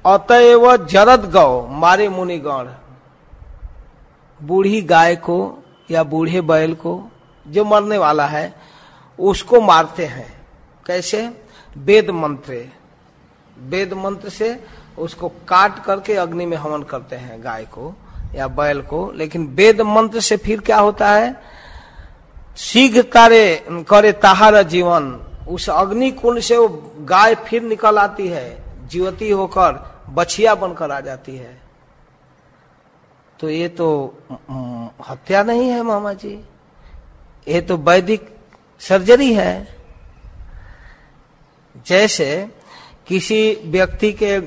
अतएव जरद गौ मारे मुनिगण, बूढ़ी गाय को या बूढ़े बैल को जो मरने वाला है उसको मारते हैं। कैसे? वेद मंत्र, वेद मंत्र से उसको काट करके अग्नि में हवन करते हैं गाय को या बैल को। लेकिन वेद मंत्र से फिर क्या होता है? शीघ्र तारे करे ताहार जीवन, उस अग्नि कुंड से वो गाय फिर निकल आती है, जीवती होकर बछिया बनकर आ जाती है। तो ये तो हत्या नहीं है मामा जी, ये तो वैदिक सर्जरी है। जैसे किसी व्यक्ति के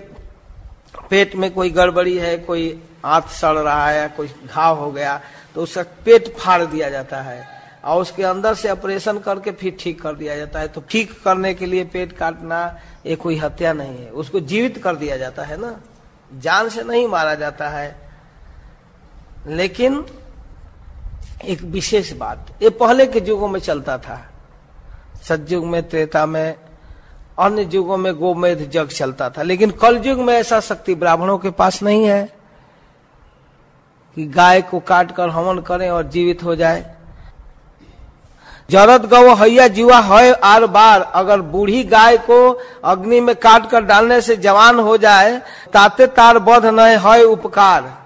पेट में कोई गड़बड़ी है, कोई आंत सड़ रहा है, कोई घाव हो गया, तो उसका पेट फाड़ दिया जाता है और उसके अंदर से ऑपरेशन करके फिर ठीक कर दिया जाता है। तो ठीक करने के लिए पेट काटना ये कोई हत्या नहीं है, उसको जीवित कर दिया जाता है ना, जान से नहीं मारा जाता है। लेकिन एक विशेष बात, ये पहले के युगों में चलता था, सतयुग में, त्रेता में, अन्य युगों में गोमेध जग चलता था। लेकिन कल युग में ऐसा शक्ति ब्राह्मणों के पास नहीं है कि गाय को काट कर हवन करें और जीवित हो जाए। जरद गौ हैया जीवा है आर बार, अगर बूढ़ी गाय को अग्नि में काट कर डालने से जवान हो जाए, ताते तार बध न है उपकार।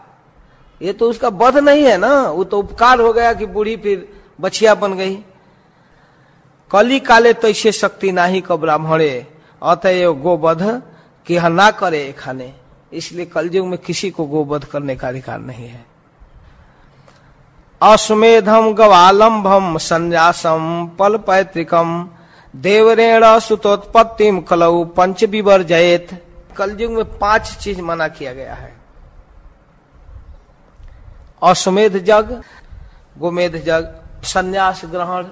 ये तो उसका बध नहीं है ना, वो तो उपकार हो गया कि बूढ़ी फिर बछिया बन गई। कली काले तैसे शक्ति नाही क ब्राह्मणे, अतएव गोवध कि ना करे खाने। इसलिए कलयुग में किसी को गोवध करने का अधिकार नहीं है। अश्वेधम गवालंभम संन्यासम पल पैतृकम देवरेण सुतोत्पत्तिम कलौ पंच विवर्जयेत। कलयुग में 5 चीज मना किया गया है। अश्वमेध जग, गोमेध जग, संन्यास ग्रहण,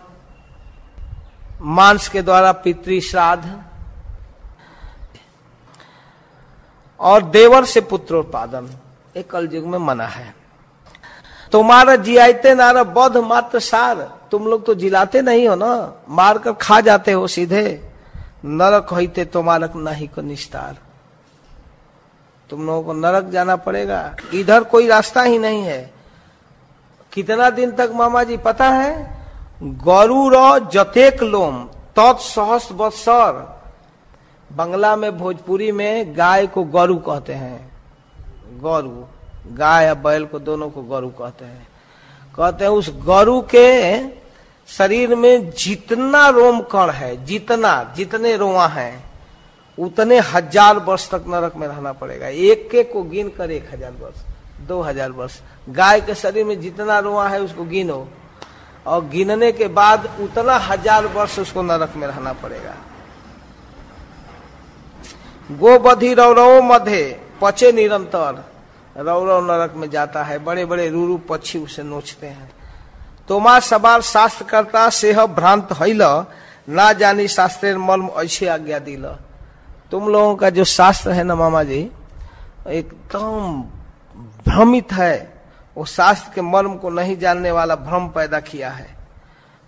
मांस के द्वारा पितृ श्राद्ध और देवर से पुत्रोत्पादन, एक कलयुग में मना है। तुम्हारा जियाते नारा बध मात्र सार, तुम लोग तो जिलाते नहीं हो ना, मार कर खा जाते हो सीधे। नरक होते तुम्हारा नहीं को निस्तार, तुम लोगों को नरक जाना पड़ेगा, इधर कोई रास्ता ही नहीं है। कितना दिन तक मामा जी पता है? गरुड़ जतेक लोम तत्सहस्र वत्सर। बंगला में, भोजपुरी में गाय को गरु कहते हैं। गरु, गाय या बैल को दोनों को गरु कहते हैं। कहते हैं उस गरु के शरीर में जितना रोम कण है, जितने रोआ हैं, उतने 1000 वर्ष तक नरक में रहना पड़ेगा। एक एक को गिन कर 1000 वर्ष, 2000 वर्ष। गाय के शरीर में जितना रोआ है उसको गिनो, और गिनने के बाद उतना 1000 वर्ष उसको नरक में रहना पड़ेगा। गोबधि रौरव मध्य पचे निरंतर, रौरव नरक में जाता है, बड़े बड़े रूरू पक्षी उसे नोचते हैं। तोमा सवार शास्त्र करता सेह भ्रांत हैल, ना जानी शास्त्रेर मर्म ऐसे आज्ञा दिल। तुम लोगों का जो शास्त्र है ना मामा जी, एकदम भ्रमित है, वो शास्त्र के मर्म को नहीं जानने वाला भ्रम पैदा किया है।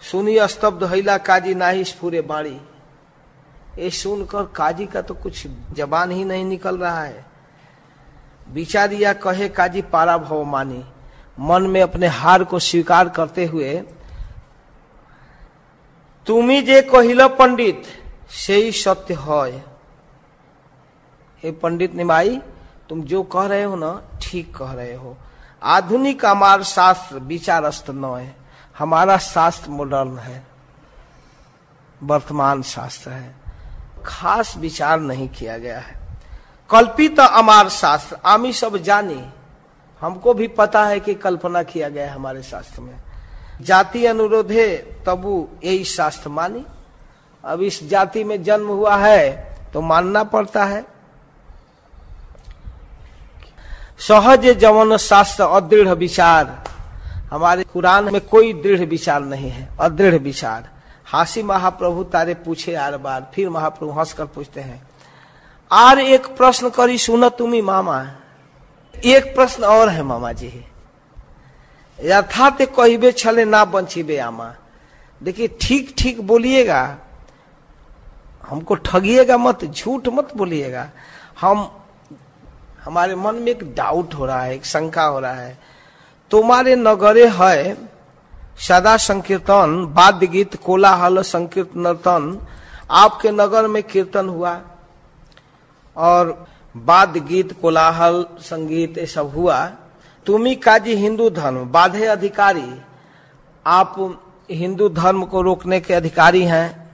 सुनी स्तब्ध हैला काजी नाही स्फुरे बाणी, ये सुनकर काजी का तो कुछ जबान ही नहीं निकल रहा है। विचारिया कहे काजी पारा भव मानी, मन में अपने हार को स्वीकार करते हुए तुमी जे कहिल पंडित से ही सत्य है। हे पंडित निमाई, तुम जो कह रहे हो ना ठीक कह रहे हो। आधुनिक हमारा शास्त्र विचारस्त न है, हमारा शास्त्र मॉडर्न है, वर्तमान शास्त्र है, खास विचार नहीं किया गया है। कल्पित अमार शास्त्र आमी सब जानी, हमको भी पता है कि कल्पना किया गया है हमारे शास्त्र में। जाति अनुरोधे तबु यही शास्त्र मानी। अब इस जाति में जन्म हुआ है तो मानना पड़ता है। सहज जवन शास्त्र अदृढ़ विचार, हमारे कुरान में कोई दृढ़ विचार नहीं है, अदृढ़ विचार। हासी महाप्रभु तारे पूछे आर बार, फिर महाप्रभु हंसकर पूछते हैं, आर एक प्रश्न करी सुनो तुम्ही मामा। एक प्रश्न और है मामा जी, यथार्थ कहिबे छले ना बंचिबे आमा। देखिए ठीक ठीक बोलिएगा, हमको ठगिएगा मत, झूठ मत बोलिएगा। हमारे मन में एक डाउट हो रहा है, एक शंका हो रहा है। तुम्हारे नगरे है सदा संकीर्तन, वाद्य गीत कोलाहल संकीर्तन नर्तन। आपके नगर में कीर्तन हुआ और वाद्य गीत कोलाहल संगीत ये सब हुआ। तुम्ही काजी हिंदू धर्म बाधे अधिकारी, आप हिंदू धर्म को रोकने के अधिकारी हैं।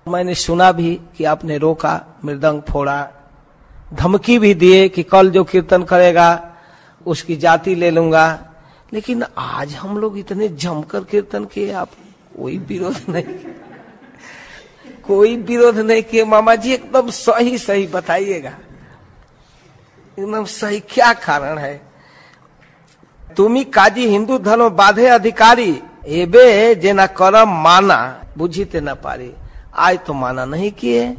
मैंने सुना भी कि आपने रोका, मृदंग फोड़ा, धमकी भी दिए कि कल जो कीर्तन करेगा उसकी जाति ले लूंगा। लेकिन आज हम लोग इतने जमकर कीर्तन किए, आप कोई विरोध नहीं, कोई विरोध नहीं किए। मामा जी एकदम सही सही बताइएगा, एकदम सही, क्या कारण है? तुम्ही काजी हिंदू धर्म बाधे अधिकारी, एबे जेना करम माना बुझीते न पारी। आज तो माना नहीं किए।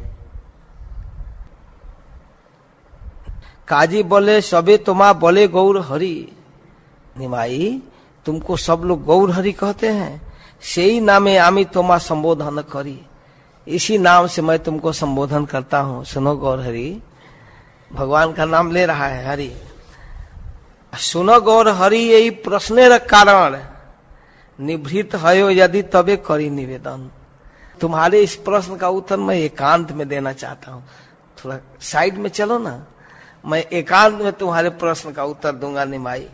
काजी बोले सबे तुम्हा बोले गौर हरि। निमाई, तुमको सब लोग गौर हरि कहते हैं, सेई नामे आमी तुम्हा संबोधन करी। इसी नाम से मैं तुमको संबोधन करता हूँ। सुनो गौर हरि, भगवान का नाम ले रहा है हरि। सुनो गौर हरि, यही प्रश्न कारण निभृत हयो यदि तबे करी निवेदन। तुम्हारे इस प्रश्न का उत्तर मैं एकांत में देना चाहता हूँ। थोड़ा साइड में चलो ना, मैं एकांत में तुम्हारे प्रश्न का उत्तर दूंगा निमाई।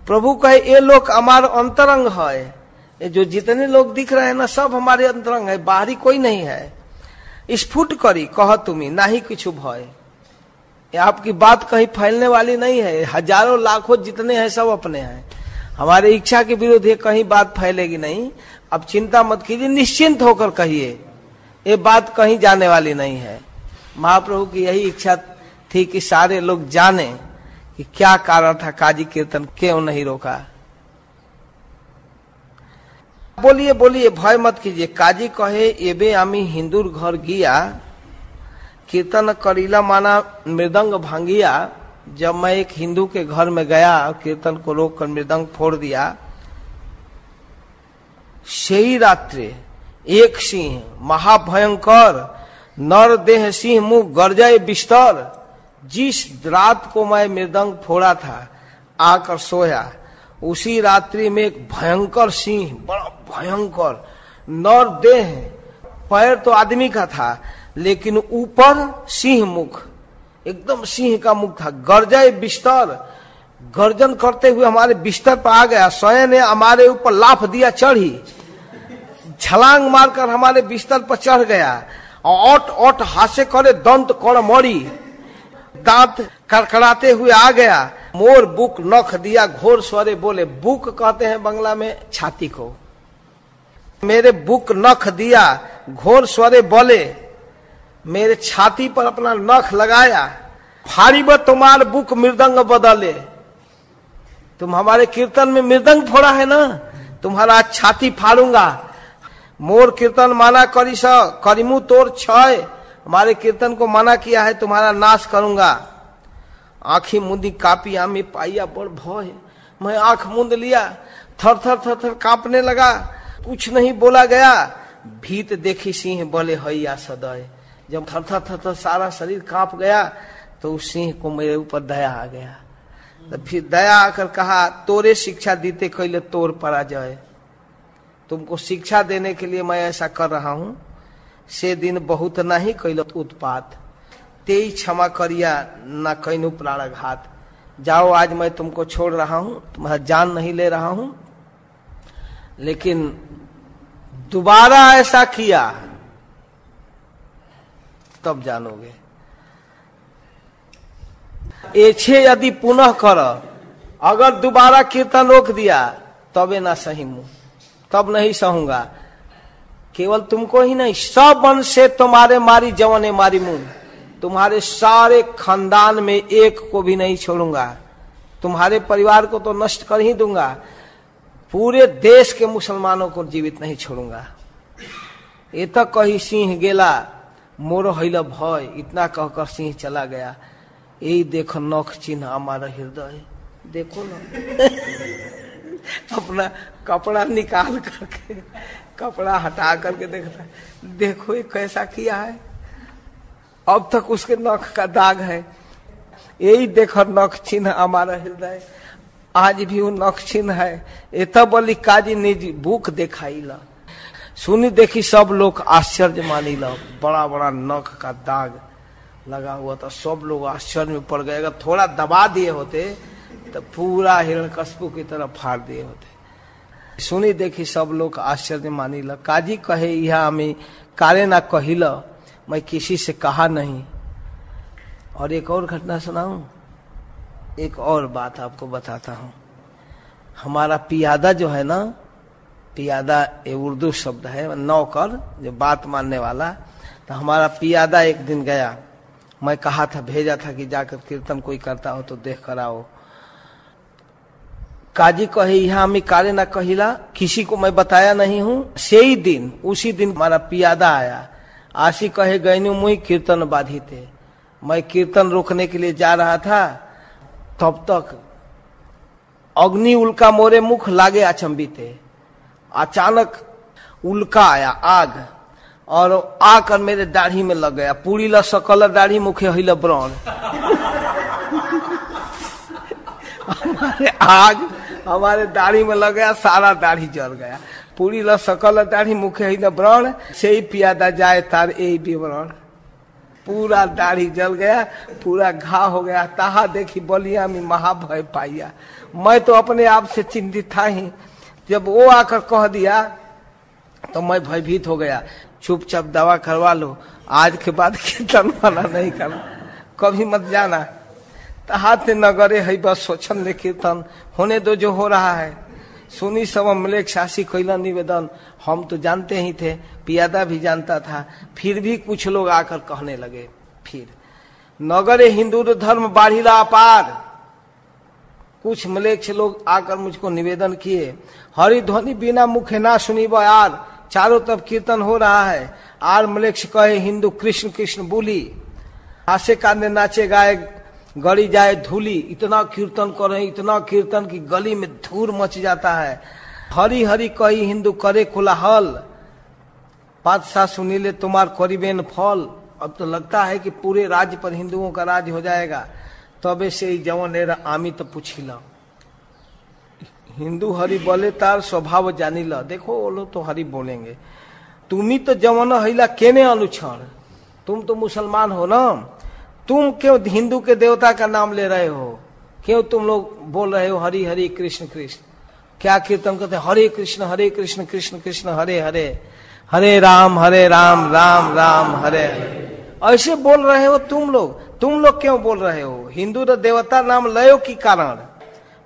प्रभु कहे ये लोग हमारे अंतरंग है, ये जो जितने लोग दिख रहे हैं ना सब हमारे अंतरंग है, बाहरी कोई नहीं है। स्फुट करी कह तुम्ही ना ही कुछ भय। ये आपकी बात कहीं फैलने वाली नहीं है, हजारों लाखों जितने हैं सब अपने हैं, हमारे इच्छा के विरुद्ध ये कहीं बात फैलेगी नहीं। अब चिंता मत कीजिए, निश्चिंत होकर कहिए, ये बात कहीं जाने वाली नहीं है। महाप्रभु की यही इच्छा थी कि सारे लोग जाने कि क्या कारण था, काजी कीर्तन क्यों नहीं रोका। बोलिए बोलिए, भय मत कीजिए। काजी कहे एबे आमी हिंदूर घर गिया, कीर्तन करीला माना मृदंग भांगिया। जब मैं एक हिंदू के घर में गया, कीर्तन को रोककर मृदंग फोड़ दिया। सही रात्रि एक सिंह महाभयंकर नर देह सिंह मुंह गर्जय बिस्तर। जिस रात को मैं मृदंग फोड़ा था आकर सोया, उसी रात्रि में एक भयंकर सिंह, बड़ा भयंकर नर देह, पैर तो आदमी का था लेकिन ऊपर सिंह मुख, एकदम सिंह का मुख था। गर्जय बिस्तर, गर्जन करते हुए हमारे बिस्तर पर आ गया। स्वयं ने हमारे ऊपर लाफ दिया, चढ़ी छलांग मारकर हमारे बिस्तर पर चढ़ गया और ओट ओट हासे करे दंत कड़ मरी, दांत कड़कड़ाते हुए आ गया। मोर बुक नख दिया घोर स्वरे बोले। बुक कहते हैं बंगला में छाती को। मेरे बुक नख दिया घोर स्वरे बोले, मेरे छाती पर अपना नख लगाया। फाड़ी ब तुम्हार बुक मृदंग बदले। तुम हमारे कीर्तन में मृदंग फोड़ा है ना, तुम्हारा छाती फाड़ूंगा। मोर कीर्तन माना करी स करीमू तोर छय। हमारे कीर्तन को मना किया है, तुम्हारा नाश करूंगा। आंखी मुंदी कापी आमी पाइया बड़ भय। मैं आंख मूंद लिया, थर थर थर थर कांपने लगा। कुछ नहीं बोला गया। भीत देखी सिंह बोले हैया सदय। जब थर थर थर थर सारा शरीर कांप गया तो उस सिंह को मेरे ऊपर दया आ गया। तो फिर दया आकर कहा, तोरे शिक्षा दीते कैले तोर पराजय। तुमको शिक्षा देने के लिए मैं ऐसा कर रहा हूं। से दिन बहुत नहीं कैल उत्पात, तेई क्षमा करिया न कैनु प्राणघात। जाओ, आज मैं तुमको छोड़ रहा हूं, तुम्हारा जान नहीं ले रहा हूं, लेकिन दोबारा ऐसा किया तब जानोगे। एछे यदि पुनः कर, अगर दोबारा कीर्तन रोक दिया तबे ना सही मुंह, तब नहीं सहूंगा। केवल तुमको ही नहीं, सब वंश से तुम्हारे मारी जवाने मारी मुंह, तुम्हारे सारे खानदान में एक को भी नहीं छोड़ूंगा। तुम्हारे परिवार को तो नष्ट कर ही दूंगा, पूरे देश के मुसलमानों को जीवित नहीं छोड़ूंगा। ये तक कही सिंह गेला मोर हैल भय, इतना कहकर सिंह चला गया। यही देखो नख चिन्ह हमारा हृदय, देखो ना। अपना कपड़ा निकाल करके, कपड़ा हटा करके देखता है, देखो ये कैसा किया है, अब तक उसके नख का दाग है। यही देखो नख चिन्ह हमारा हृदय, आज भी वो नख चिन्ह है। ये तब बोली काजी निज भूख दिखाई ला, सुनी देखी सब लोग आश्चर्य मानी ला, बड़ा बड़ा नख का दाग लगा हुआ था। सब लोग आश्चर्य में पड़ गए, अगर थोड़ा दबा दिए होते तो पूरा हिरण्यकश्यप की तरफ फाड़ दिए होते। सुनी देखी सब लोग आश्चर्य मानी ला, काजी कहे यह हमें कारे ना कहिला, मैं किसी से कहा नहीं। और एक और घटना सुनाऊं, एक और बात आपको बताता हूं। हमारा पियादा जो है ना, पियादा ये उर्दू शब्द है, नौकर जो बात मानने वाला। तो हमारा पियादा एक दिन गया, मैं कहा था, भेजा था कि जाकर कीर्तन कोई करता हो तो देख कर आओ। काजी कहे यहाँ हमें कारे ना कहिला, किसी को मैं बताया नहीं हूँ। से ही दिन, उसी दिन हमारा पियादा आया। आशी कहे गैनु मुई कीर्तन बाधी थे, मैं कीर्तन रोकने के लिए जा रहा था, तब तक अग्नि उल्का मोरे मुख लागे अचंबिते। अचानक उल्का आया, आग, और आकर मेरे दाढ़ी में लग गया। पूरी ल सकल दाढ़ी मुखे हिल ब्रण। हमारे आग हमारे दाढ़ी में लग गया, सारा दाढ़ी जल गया। पूरी ल सकल दाढ़ी मुखे हिल ब्रण, से ही पियादा जाए तार यही विवरण। पूरा दाढ़ी जल गया, पूरा घाव हो गया। ताहा देखी बलिया में महाभय पाइया। मैं तो अपने आप से चिंतित था ही, जब वो आकर कह दिया तो मैं भयभीत हो गया। चुपचाप दवा करवा लो, आज के बाद कीर्तन वाला नहीं करना, कभी मत जाना। हाथ नगरे है बस सोचन ले कीर्तन होने दो जो हो रहा है। सुनी सब मलेक शासी कैला निवेदन, हम तो जानते ही थे, पियादा भी जानता था, फिर भी कुछ लोग आकर कहने लगे। फिर नगरे हिंदू धर्म बाढ़िला अपार, कुछ मलेक्ष लोग आकर मुझको निवेदन किए, हरि ध्वनि बिना मुखे ना सुनी यार। चारों तरफ कीर्तन हो रहा है, आर मलेक्ष कहे हिंदू कृष्ण कृष्ण बोली, हासे कांदे नाचे गाए गड़ी जाए धूली। इतना कीर्तन करे, इतना कीर्तन की गली में धूर मच जाता है। हरी हरी कही हिंदू करे कोलाहल, बादशाह सुनीले तुम्हार करीबेन फल। अब तो लगता है कि पूरे राज्य पर हिंदुओं का राज हो जाएगा। तबे से जवन आमी तो पूछिला, हिंदू हरि बोले तार स्वभाव जानिला। देखो वो लोग तो हरि बोलेंगे, तुम्ही तो जवन हैला केने अनुच्छण, तुम तो मुसलमान हो ना, तुम क्यों हिंदू के देवता का नाम ले रहे हो? क्यों तुम लोग बोल रहे हो हरि हरि कृष्ण कृष्ण? क्या कीर्तन करते हैं? हरे कृष्ण कृष्ण कृष्ण हरे हरे, हरे राम राम राम हरे हरे। ऐसे बोल रहे हो तुम लोग क्यों बोल रहे हो? हिंदू रे देवता नाम लयो की कारण?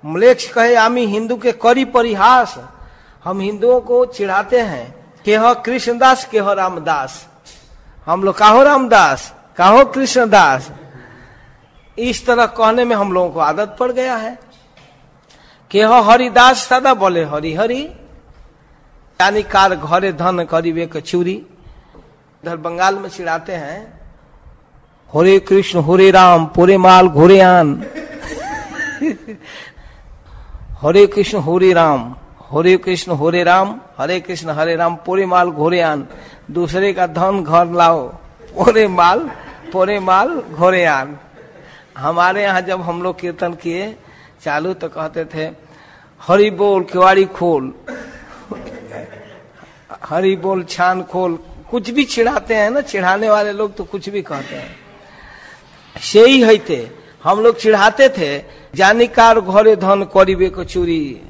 मलेक्ष कहे आमी हिंदू के करी परिहास, हम हिंदुओं को चिढ़ाते हैं, के हो कृष्णदास के हो रामदास। हम लोग काहो रामदास, काहो कृष्णदास, इस तरह कहने में हम लोगों को आदत पड़ गया है। के हो हरिदास सदा बोले हरि हरि, यानी कार घरे धन करीबे कचूरी। इधर बंगाल में चिढ़ाते हैं, हरे कृष्ण हरे राम पूरे माल घोरे आन। हरे कृष्ण हरे राम, हरे कृष्ण हरे राम, हरे कृष्ण हरे राम पूरे माल घोरे आन। दूसरे का धन घर लाओ, पूरे माल घोरे आन। हमारे यहाँ जब हम लोग कीर्तन किए चालू तो कहते थे हरि बोल केवाड़ी खोल, हरि बोल छान खोल, कुछ भी चिढ़ाते हैं ना, चिढ़ाने वाले लोग तो कुछ भी कहते हैं। सही है थे, हम लोग चिढ़ाते थे, जानिकार घोरे धन करीबे को चोरी,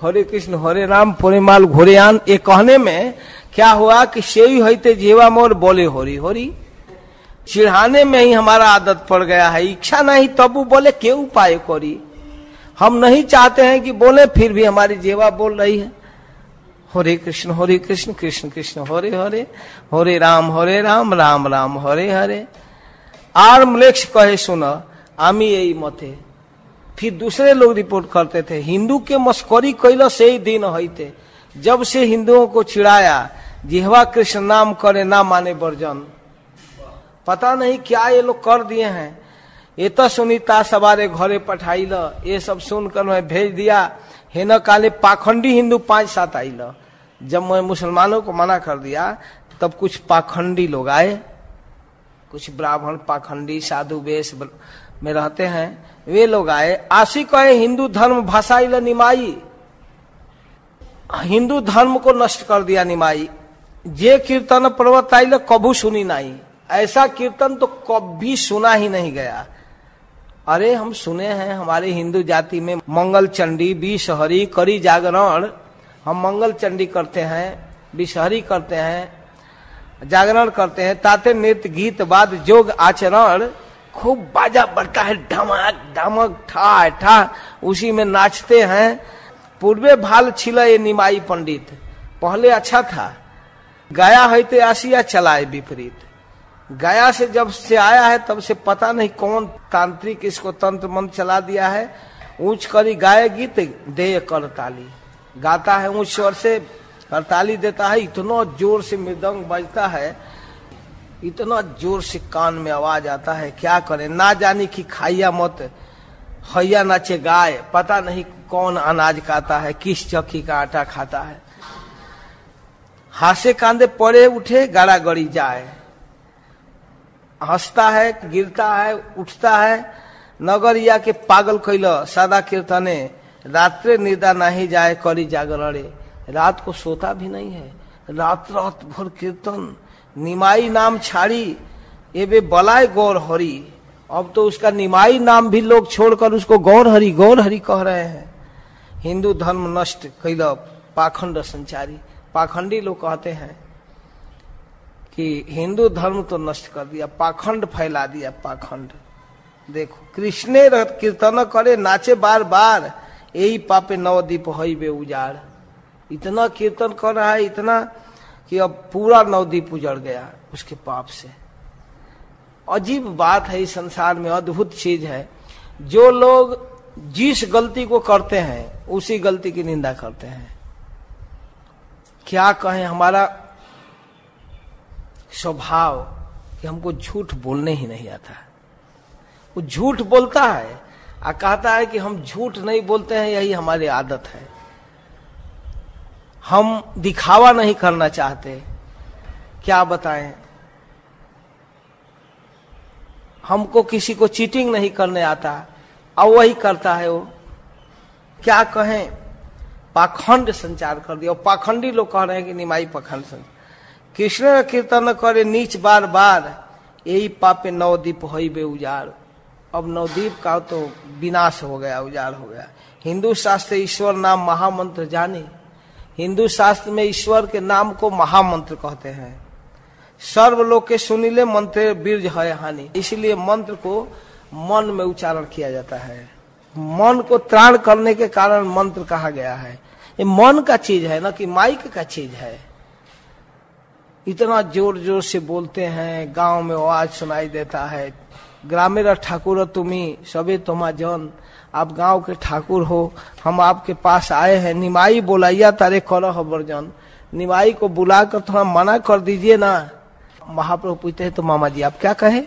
हरे कृष्ण हरे राम पोरेमाल घोरेआन। ये कहने में क्या हुआ कि सही है थे जेवा मोर बोले होरी होरी। चिढ़ाने में ही हमारा आदत पड़ गया है, इच्छा नहीं तब वो बोले के उपाय करी। हम नहीं चाहते हैं कि बोले, फिर भी हमारी जेवा बोल रही है हरे कृष्ण कृष्ण कृष्ण हरे हरे, हरे राम राम राम हरे हरे। आर्मलेक्ष कहे सुना आमी यही मते। फिर दूसरे लोग रिपोर्ट करते थे हिंदू के मस्करी कैला से ही दिन होते, जब से हिंदुओं को चिढ़ाया जिहवा कृष्ण नाम करे ना माने वर्जन। पता नहीं क्या ये लोग कर दिए हैं। ये तो सुनीता सवारे घरे पठाई ल, ये सब सुनकर मैं भेज दिया। हे न काले पाखंडी हिंदू 5-7 आई ल। जब मैं मुसलमानों को मना कर दिया तब कुछ पाखंडी लोग आए, कुछ ब्राह्मण पाखंडी साधु वेश में रहते हैं, वे लोग आए। आशी कहे हिंदू धर्म भाषाई ल निमाई, हिंदू धर्म को नष्ट कर दिया निमाई। जे कीर्तन पर्वत आई ल कभू सुनी नहीं, ऐसा कीर्तन तो कभी सुना ही नहीं गया। अरे हम सुने हैं हमारे हिंदू जाति में मंगल चंडी विषहरी करी जागरण, हम मंगल चंडी करते हैं, विषहरी करते हैं, जागरण करते हैं, ताते नृत्य गीत बाद जोग आचरण, खूब बाजा बढ़ता है, धमक धमक ठा ठा, उसी में नाचते हैं। पूर्वे भाल छिला ये निमाई पंडित, पहले अच्छा था, गया है ते आसिया चलाए विपरीत। गया से जब से आया है तब से पता नहीं कौन तांत्रिक इसको तंत्र मंत्र चला दिया है। ऊंच करी गाय गीत दे करताली, गाता है ऊंच स्वर से, करताली देता है, इतना जोर से मृदंग बजता है, इतना जोर से कान में आवाज आता है, क्या करे। ना जाने की खाइया मत हैया नाचे गाय, पता नहीं कौन अनाज खाता है, किस चक्की का आटा खाता है। हासे कांदे पड़े उठे गाड़ा गड़ी जाए, हंसता है गिरता है उठता है। नगरिया के पागल कैल सादा कीर्तने, रात्रे निदा नहीं जाए करी जागरणे। रात को सोता भी नहीं है, रात रात भर कीर्तन, निमाई नाम छाड़ी ये बलाय गौर हरि। अब तो उसका निमाई नाम भी लोग छोड़कर उसको गौर हरि कह रहे हैं। हिंदू धर्म नष्ट कैल पाखंड संचारी। पाखंडी लोग कहते हैं कि हिंदू धर्म तो नष्ट कर दिया, पाखंड फैला दिया, पाखंड। देखो कृष्णे कीर्तन करे नाचे बार बार, यही पापे नवदीप हईबे उजाड़। इतना कीर्तन कर रहा है, इतना कि अब पूरा नवदीप उजड़ गया उसके पाप से। अजीब बात है, इस संसार में अद्भुत चीज है। जो लोग जिस गलती को करते हैं उसी गलती की निंदा करते हैं। क्या कहें, हमारा स्वभाव कि हमको झूठ बोलने ही नहीं आता। वो झूठ बोलता है और कहता है कि हम झूठ नहीं बोलते हैं, यही हमारी आदत है। हम दिखावा नहीं करना चाहते, क्या बताएं। हमको किसी को चीटिंग नहीं करने आता और वही करता है वो। क्या कहें, पाखंड संचार कर दिया। पाखंडी लोग कह रहे हैं कि निमाई पाखंड संचार। कृष्ण कीर्तन करे नीच बार बार, यही पापे नवदीप होइबे उजाड़। अब नवदीप का तो विनाश हो गया, उजाड़ हो गया। हिंदू शास्त्र ईश्वर नाम महामंत्र जाने, हिंदू शास्त्र में ईश्वर के नाम को महामंत्र कहते हैं। सर्वलोक के सुनीले मंत्र बीर्ज है हानि, इसलिए मंत्र को मन में उच्चारण किया जाता है। मन को त्राण करने के कारण मंत्र कहा गया है। ये मन का चीज है ना कि माइक का चीज है। इतना जोर जोर से बोलते हैं, गांव में आवाज सुनाई देता है, ग्रामीण ठाकुर तुम्ही सबे तुम्हा जन, आप गांव के ठाकुर हो, हम आपके पास आए हैं, निमाई बोलाइया तारे करो वर्जन। निमाई को बुलाकर थोड़ा मना कर दीजिए ना। महाप्रभु पूछते हैं तो मामा जी आप क्या कहे,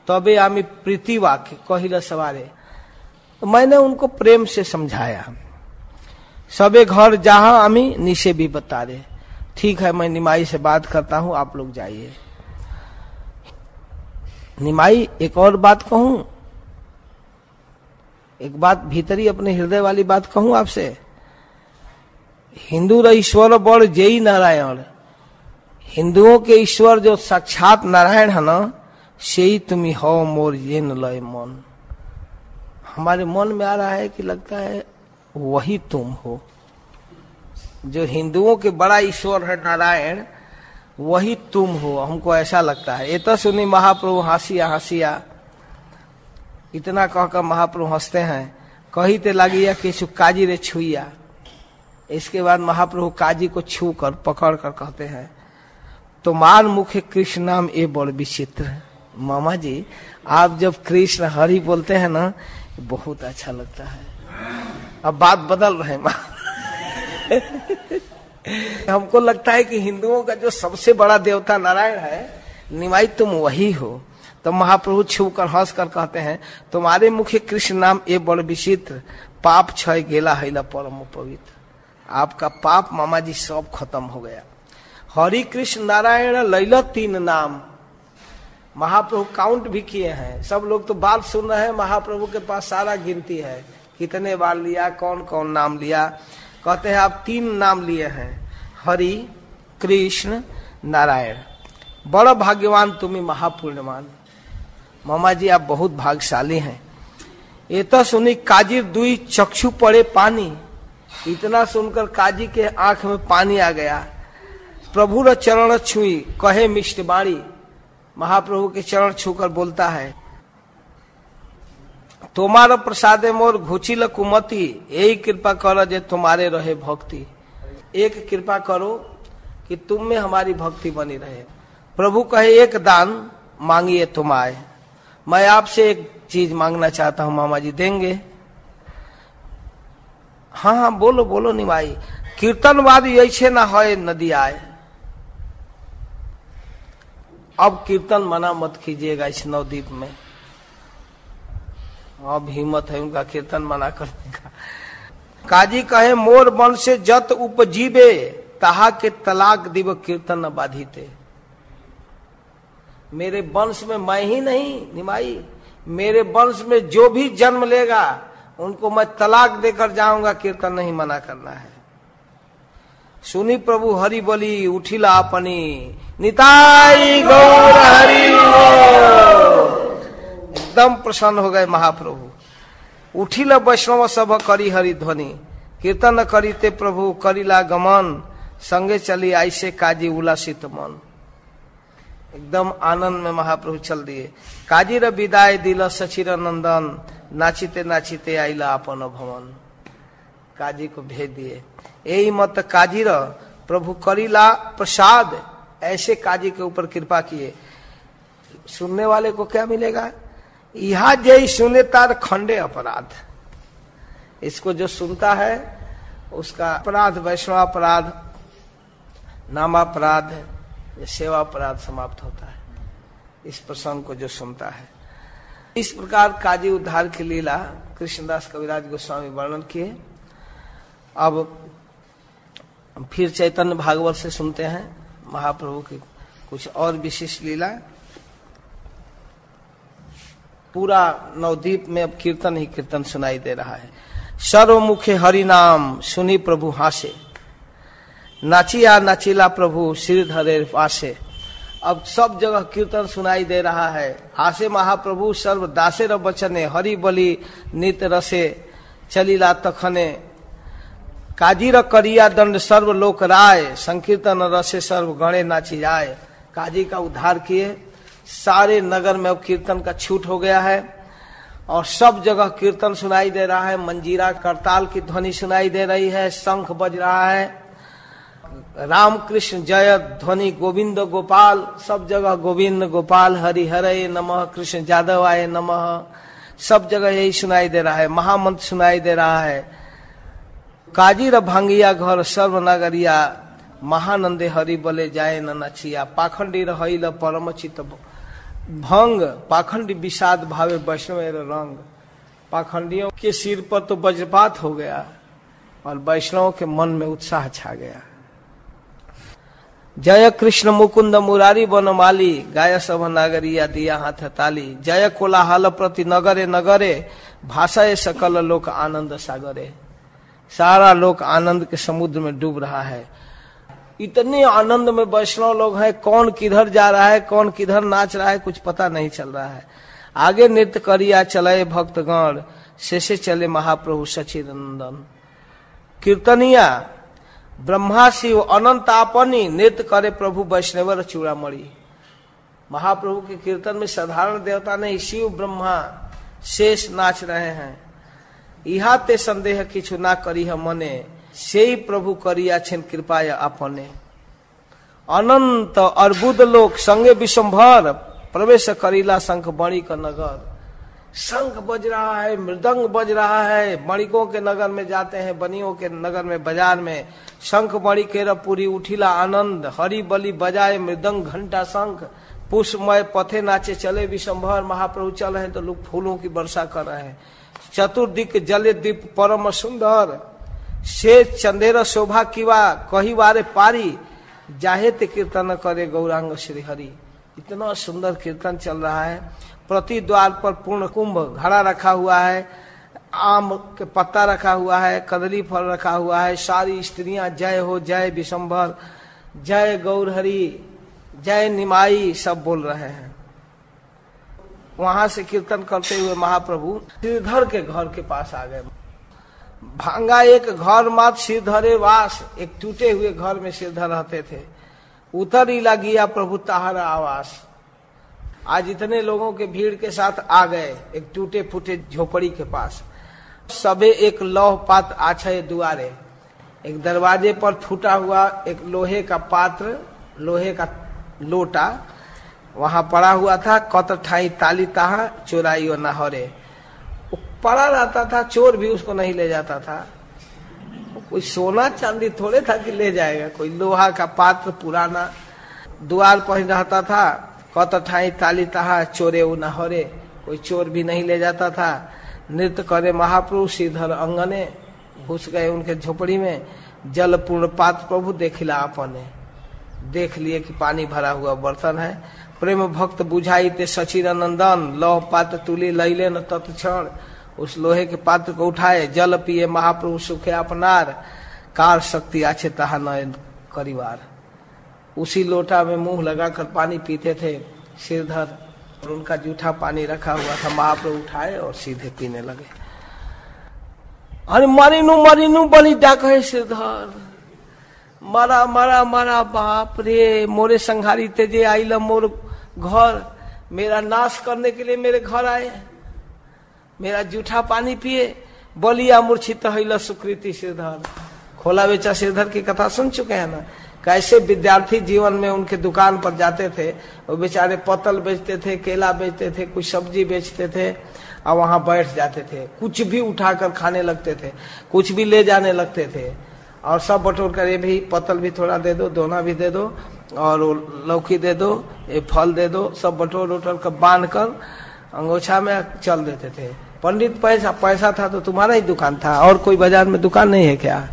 तबे आमी प्रीति वाक्य कहिला सवारे। तो मैंने उनको प्रेम से समझाया, सबे घर जहां आमी निशे भी बता रहे, ठीक है मैं निमाई से बात करता हूं, आप लोग जाइए। निमाई एक और बात कहूं, एक बात भीतरी अपने हृदय वाली बात कहूं आपसे। हिंदू ईश्वर बड़ जय नारायण, हिंदुओं के ईश्वर जो साक्षात नारायण है ना, से ही तुम्ही हो मोर ये न लय मन। हमारे मन में आ रहा है कि लगता है वही तुम हो। जो हिंदुओं के बड़ा ईश्वर है नारायण, वही तुम हो, हमको ऐसा लगता है। ये तो सुनी महाप्रभु हंसिया हंसिया, इतना कहकर महाप्रभु हंसते हैं। कही ते लागिया कि काजी रे छुइया। इसके बाद महाप्रभु काजी को छू कर पकड़ कर कहते हैं, तुम्हार मुखे कृष्ण नाम ये बड़ विचित्र है। मामा जी, आप जब कृष्ण हरि बोलते हैं ना, बहुत अच्छा लगता है। अब बात बदल रहे हमको लगता है कि हिंदुओं का जो सबसे बड़ा देवता नारायण है, निमाई तुम वही हो। तो महाप्रभु छू कर हंस कर कहते हैं, तुम्हारे मुखे कृष्ण नाम ये बड़ विचित्र, पाप क्षय गेला हैला परम पवित्र। आपका पाप मामा जी सब खत्म हो गया। हरि कृष्ण नारायण लैला 3 नाम महाप्रभु काउंट भी किए हैं। सब लोग तो बात सुन रहे हैं, महाप्रभु के पास सारा गिनती है, कितने बार लिया, कौन कौन नाम लिया। कहते हैं आप 3 नाम लिए हैं, हरि कृष्ण नारायण। बड़ा भाग्यवान तुम्हें महापुण्यवान। मामा जी आप बहुत भाग्यशाली हैं। ये तो सुनी काजी दुई चक्षु पड़े पानी। इतना सुनकर काजी के आंख में पानी आ गया। प्रभु र चरण छुई कहे मिष्ट बाणी। महाप्रभु के चरण छूकर बोलता है, तुम्हारा प्रसादे मोर घुचिल कुमति, यही कृपा करो जे तुम्हारे रहे भक्ति। एक कृपा करो कि तुम में हमारी भक्ति बनी रहे। प्रभु कहे, एक दान मांगिए तुम आए। मैं आपसे एक चीज मांगना चाहता हूं मामा जी, देंगे? हाँ हाँ बोलो बोलो निमाई। कीर्तनवाद ऐसे ना होए नदी आए। अब कीर्तन मना मत कीजिएगा इस नवद्वीप में। अब हिम्मत है उनका कीर्तन मना करने का। काजी कहे, मोर बन से जत उपजीवे, ताहा के तलाक दिव कीर्तन बाधिते। मेरे वंश में मैं ही नहीं निमाई, मेरे वंश में जो भी जन्म लेगा उनको मैं तलाक देकर जाऊंगा, कीर्तन नहीं मना करना है। सुनी प्रभु हरि बोली उठिला अपनी, निताई गौर हरि बोल। एकदम प्रसन्न हो गए महाप्रभु। उठिला वैष्णव सब करी हरि ध्वनि, कीर्तन करीते प्रभु करिला गमन, संगे चली ऐसे काजी उल्लासित मन। एकदम आनंद में महाप्रभु चल दिए। काजी र विदाय दिल सचिर नंदन, नाचिते नाचिते आइला अपन भवन। काजी को भेज दिए। यही मत काजी र प्रभु करिला प्रसाद, ऐसे काजी के ऊपर कृपा किए। सुनने वाले को क्या मिलेगा? यहा जय सुने तार खंडे अपराध। इसको जो सुनता है उसका अपराध, वैष्णव अपराध, नामापराध, सेवा अपराध समाप्त होता है। इस प्रसंग को जो सुनता है। इस प्रकार काजी उद्धार की लीला कृष्णदास कविराज गोस्वामी वर्णन किए। अब फिर चैतन्य भागवत से सुनते हैं महाप्रभु की कुछ और विशिष्ट लीला। पूरा नवद्वीप में अब कीर्तन ही कीर्तन सुनाई दे रहा है। सर्वमुखे हरि नाम सुनी प्रभु हासे, नाचिया नाचिला प्रभु श्रीधरे पासे। अब सब जगह कीर्तन सुनाई दे रहा है। हासे महाप्रभु सर्व दासे र बचने, हरि बलि नित रसे चलीला तखने। काजी र करिया दंड सर्व लोक राय, संकीर्तन रसे सर्व गणे नाची जाए। काजी का उद्धार किए। सारे नगर में अब कीर्तन का छूट हो गया है और सब जगह कीर्तन सुनाई दे रहा है। मंजीरा करताल की ध्वनि सुनाई दे रही है, शंख बज रहा है, राम कृष्ण जय ध्वनि, गोविंद गोपाल, सब जगह गोविंद गोपाल हरि हरे नमः, कृष्ण जादव आए नमः, सब जगह यही सुनाई दे रहा है। महामंत्र सुनाई दे रहा है। काजी र भांगिया घर सर्व नगरिया, महानंदे हरि बले जाए न नचिया। पाखंडी रहिल परम चित भंग, पाखंडी विषाद भावे वैष्णव रंग। पाखंडियों के सिर पर तो वज्रपात हो गया और वैष्णव के मन में उत्साह छा गया। जय कृष्ण मुकुंद मुरारी बनमाली, गाय सब नागरिया दिया हाथ ताली। जय कोलाहल प्रति नगरे नगरे, भाषाए सकल लोक आनंद सागरे। सारा लोक आनंद के समुद्र में डूब रहा है। इतने आनंद में वैष्णव लोग हैं, कौन किधर जा रहा है, कौन किधर नाच रहा है, कुछ पता नहीं चल रहा है। आगे नृत्य करिया चले भक्तगण, शेषे चले महाप्रभु सच्चिदानंदन। कीर्तनिया ब्रह्मा शिव अनंत आपनी, नृत्य करे प्रभु वैष्णवर चूड़ामणि। महाप्रभु के कीर्तन में साधारण देवता नहीं, शिव ब्रह्मा शेष नाच रहे हैं। इहा ते संदेह किछु ना करी हम मने, से ही प्रभु करिया छिन कृपाया अपने। अनंत अर्बुद लोक संगे विश्वभर, प्रवेश करीला शंख बणि का नगर। शंख बज रहा है, मृदंग बज रहा है, बणिकों के नगर में जाते हैं, बनियों के नगर में, बाजार में। शंख बणि केरा पूरी उठिला आनंद, हरि बलि बजाए मृदंग घंटा शंख। पुष्पमय पथे नाचे चले विश्वभर, महाप्रभु चल रहे तो लोग फूलों की वर्षा कर रहे हैं। चतुर्दिक जले दीप परम सुंदर, से चंदेर शोभा किवा कही वारे पारी, जाहे ते कीर्तन करे गौरांग श्री हरि। इतना सुंदर कीर्तन चल रहा है। प्रति द्वार पर पूर्ण कुंभ घड़ा रखा हुआ है, आम के पत्ता रखा हुआ है, कदली फल रखा हुआ है। सारी स्त्रियां जय हो, जय विशंभर, जय गौरहरि, जय निमाई सब बोल रहे हैं। वहां से कीर्तन करते हुए महाप्रभु श्रीधर के घर के पास आ गए। भांगा एक घर मात श्रीधरे वास, एक टूटे हुए घर में श्रीधर रहते थे। उतर ही लगिया प्रभु ताहरा आवास। आज इतने लोगों के भीड़ के साथ आ गए एक टूटे फूटे झोपड़ी के पास। सबे एक लौह पात्र आछे दुआरे, एक दरवाजे पर फूटा हुआ एक लोहे का पात्र, लोहे का लोटा वहां पड़ा हुआ था। कत ठाई ताली ताहा चोराई और नहरे, पड़ा रहता था, चोर भी उसको नहीं ले जाता था। कोई सोना चांदी थोड़े था कि ले जाएगा, कोई लोहा का पात्र पुराना द्वार पर रहता था। कत ठाई ताली ताहा चोरे उ नहरे, कोई चोर भी नहीं ले जाता था। नृत्य करे महाप्रभु श्रीधर अंगने, घुस गए उनके झोपड़ी में। जल पूर्ण पात्र प्रभु देखिला अपने, देख लिए कि पानी भरा हुआ बर्तन है। प्रेम भक्त बुझाई ते सचिदानंदन, लौह पात्र तुली लैले न तत्क्षण। उस लोहे के पात्र को उठाए, जल पिए महाप्रभु सुखे अपनार। कार शक्ति आछे तहा नयन करिवार। उसी लोटा में मुंह लगाकर पानी पीते थे श्रीधर, और उनका जूठा पानी रखा हुआ था। महाप्रभु उठाए और सीधे पीने लगे। अरे मरीनू बलि डाके श्रीधर, मरा मरा मरा, बाप रे मोरे संघारी तेजे आइल मोर घर, मेरा नाश करने के लिए मेरे घर आए, मेरा जूठा पानी पिए। बलिया मूर्छित हईल सुकृति श्रीधर। खोला बेचा श्रीधर की कथा सुन चुके हैं ना, कैसे विद्यार्थी जीवन में उनके दुकान पर जाते थे, वो बेचारे पतल बेचते थे, केला बेचते थे, कुछ सब्जी बेचते थे, और वहां बैठ जाते थे। कुछ भी उठाकर खाने लगते थे, कुछ भी ले जाने लगते थे, और सब बटोर कर, ये भी पतल भी थोड़ा दे दो, दोना भी दे दो, और लौकी दे दो, ये फल दे दो, सब बटोर उटर कर बांध कर अंगोछा में चल देते थे। पंडित पैसा था तो तुम्हारा ही दुकान था, और कोई बाजार में दुकान नहीं है क्या?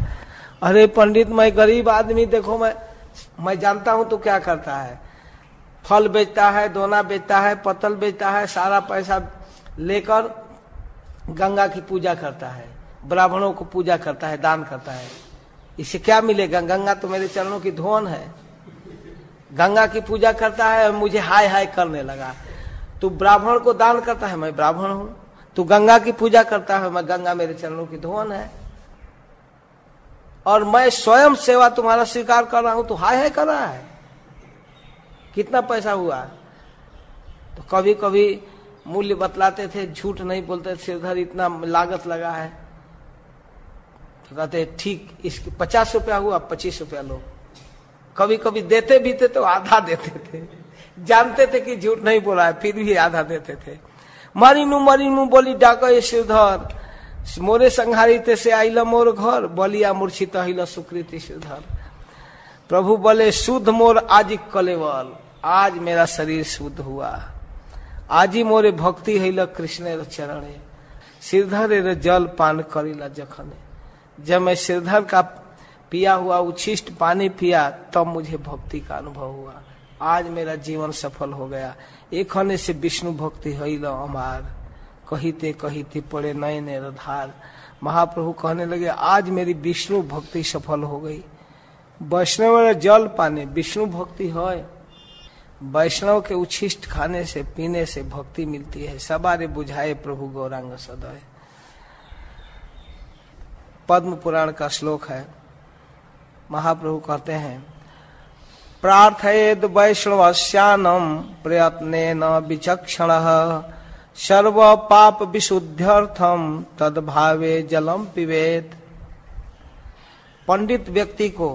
अरे पंडित, मैं गरीब आदमी, देखो मैं जानता हूं तो क्या करता है। फल बेचता है, दोना बेचता है, पतल बेचता है, सारा पैसा लेकर गंगा की पूजा करता है, ब्राह्मणों को पूजा करता है, दान करता है। इससे क्या मिलेगा? गंगा तो मेरे चरणों की धोन है। गंगा की पूजा करता है और मुझे हाय हाय करने लगा। तू ब्राह्मण को दान करता है, मैं ब्राह्मण हूं। तू गंगा की पूजा करता है, मैं गंगा मेरे चरणों की धोन है। और मैं स्वयं सेवा तुम्हारा स्वीकार कर रहा हूं, तो हाय हाय कर रहा है। कितना पैसा हुआ? तो कभी कभी मूल्य बतलाते थे, झूठ नहीं बोलते। श्रीधर इतना लागत लगा है, तो कहते ठीक, इसकी 50 रुपया हुआ, 25 रुपया लो। कभी कभी देते भी थे तो आधा देते थे, जानते थे कि झूठ नहीं बोला है, फिर भी आधा देते थे। मरीनू बोली डाके श्रीधर, मोरे संहारी ते से आइल मोर घर, बलिया मूर्छित हिल सुकृति श्रीधर। प्रभु बोले शुद्ध मोर आज कलेवल, आज मेरा शरीर शुद्ध हुआ, आज ही मोरे भक्ति हिल कृष्ण चरणे। श्रीधर जल पान करिला जखने, जब मैं श्रीधर का पिया हुआ उच्छिष्ट पानी पिया, तब मुझे भक्ति का अनुभव हुआ। आज मेरा जीवन सफल हो गया। एक होने से विष्णु भक्ति हिल अमार, कहिते कहिते पड़े नयने धार। महाप्रभु कहने लगे आज मेरी विष्णु भक्ति सफल हो गई। वैष्णव में जल पाने विष्णु भक्ति है। वैष्णव के उच्छिष्ट खाने से पीने से भक्ति मिलती है। सबारे बुझाए प्रभु गौरांग सदय। पद्म पुराण का श्लोक है। महाप्रभु कहते हैं प्रार्थयेद वैष्णवस्यानम प्रयत्नेन विचक्षणः सर्व पाप विशुद्ध्यर्थम तद्भावे जलम पिबेत। पंडित व्यक्ति को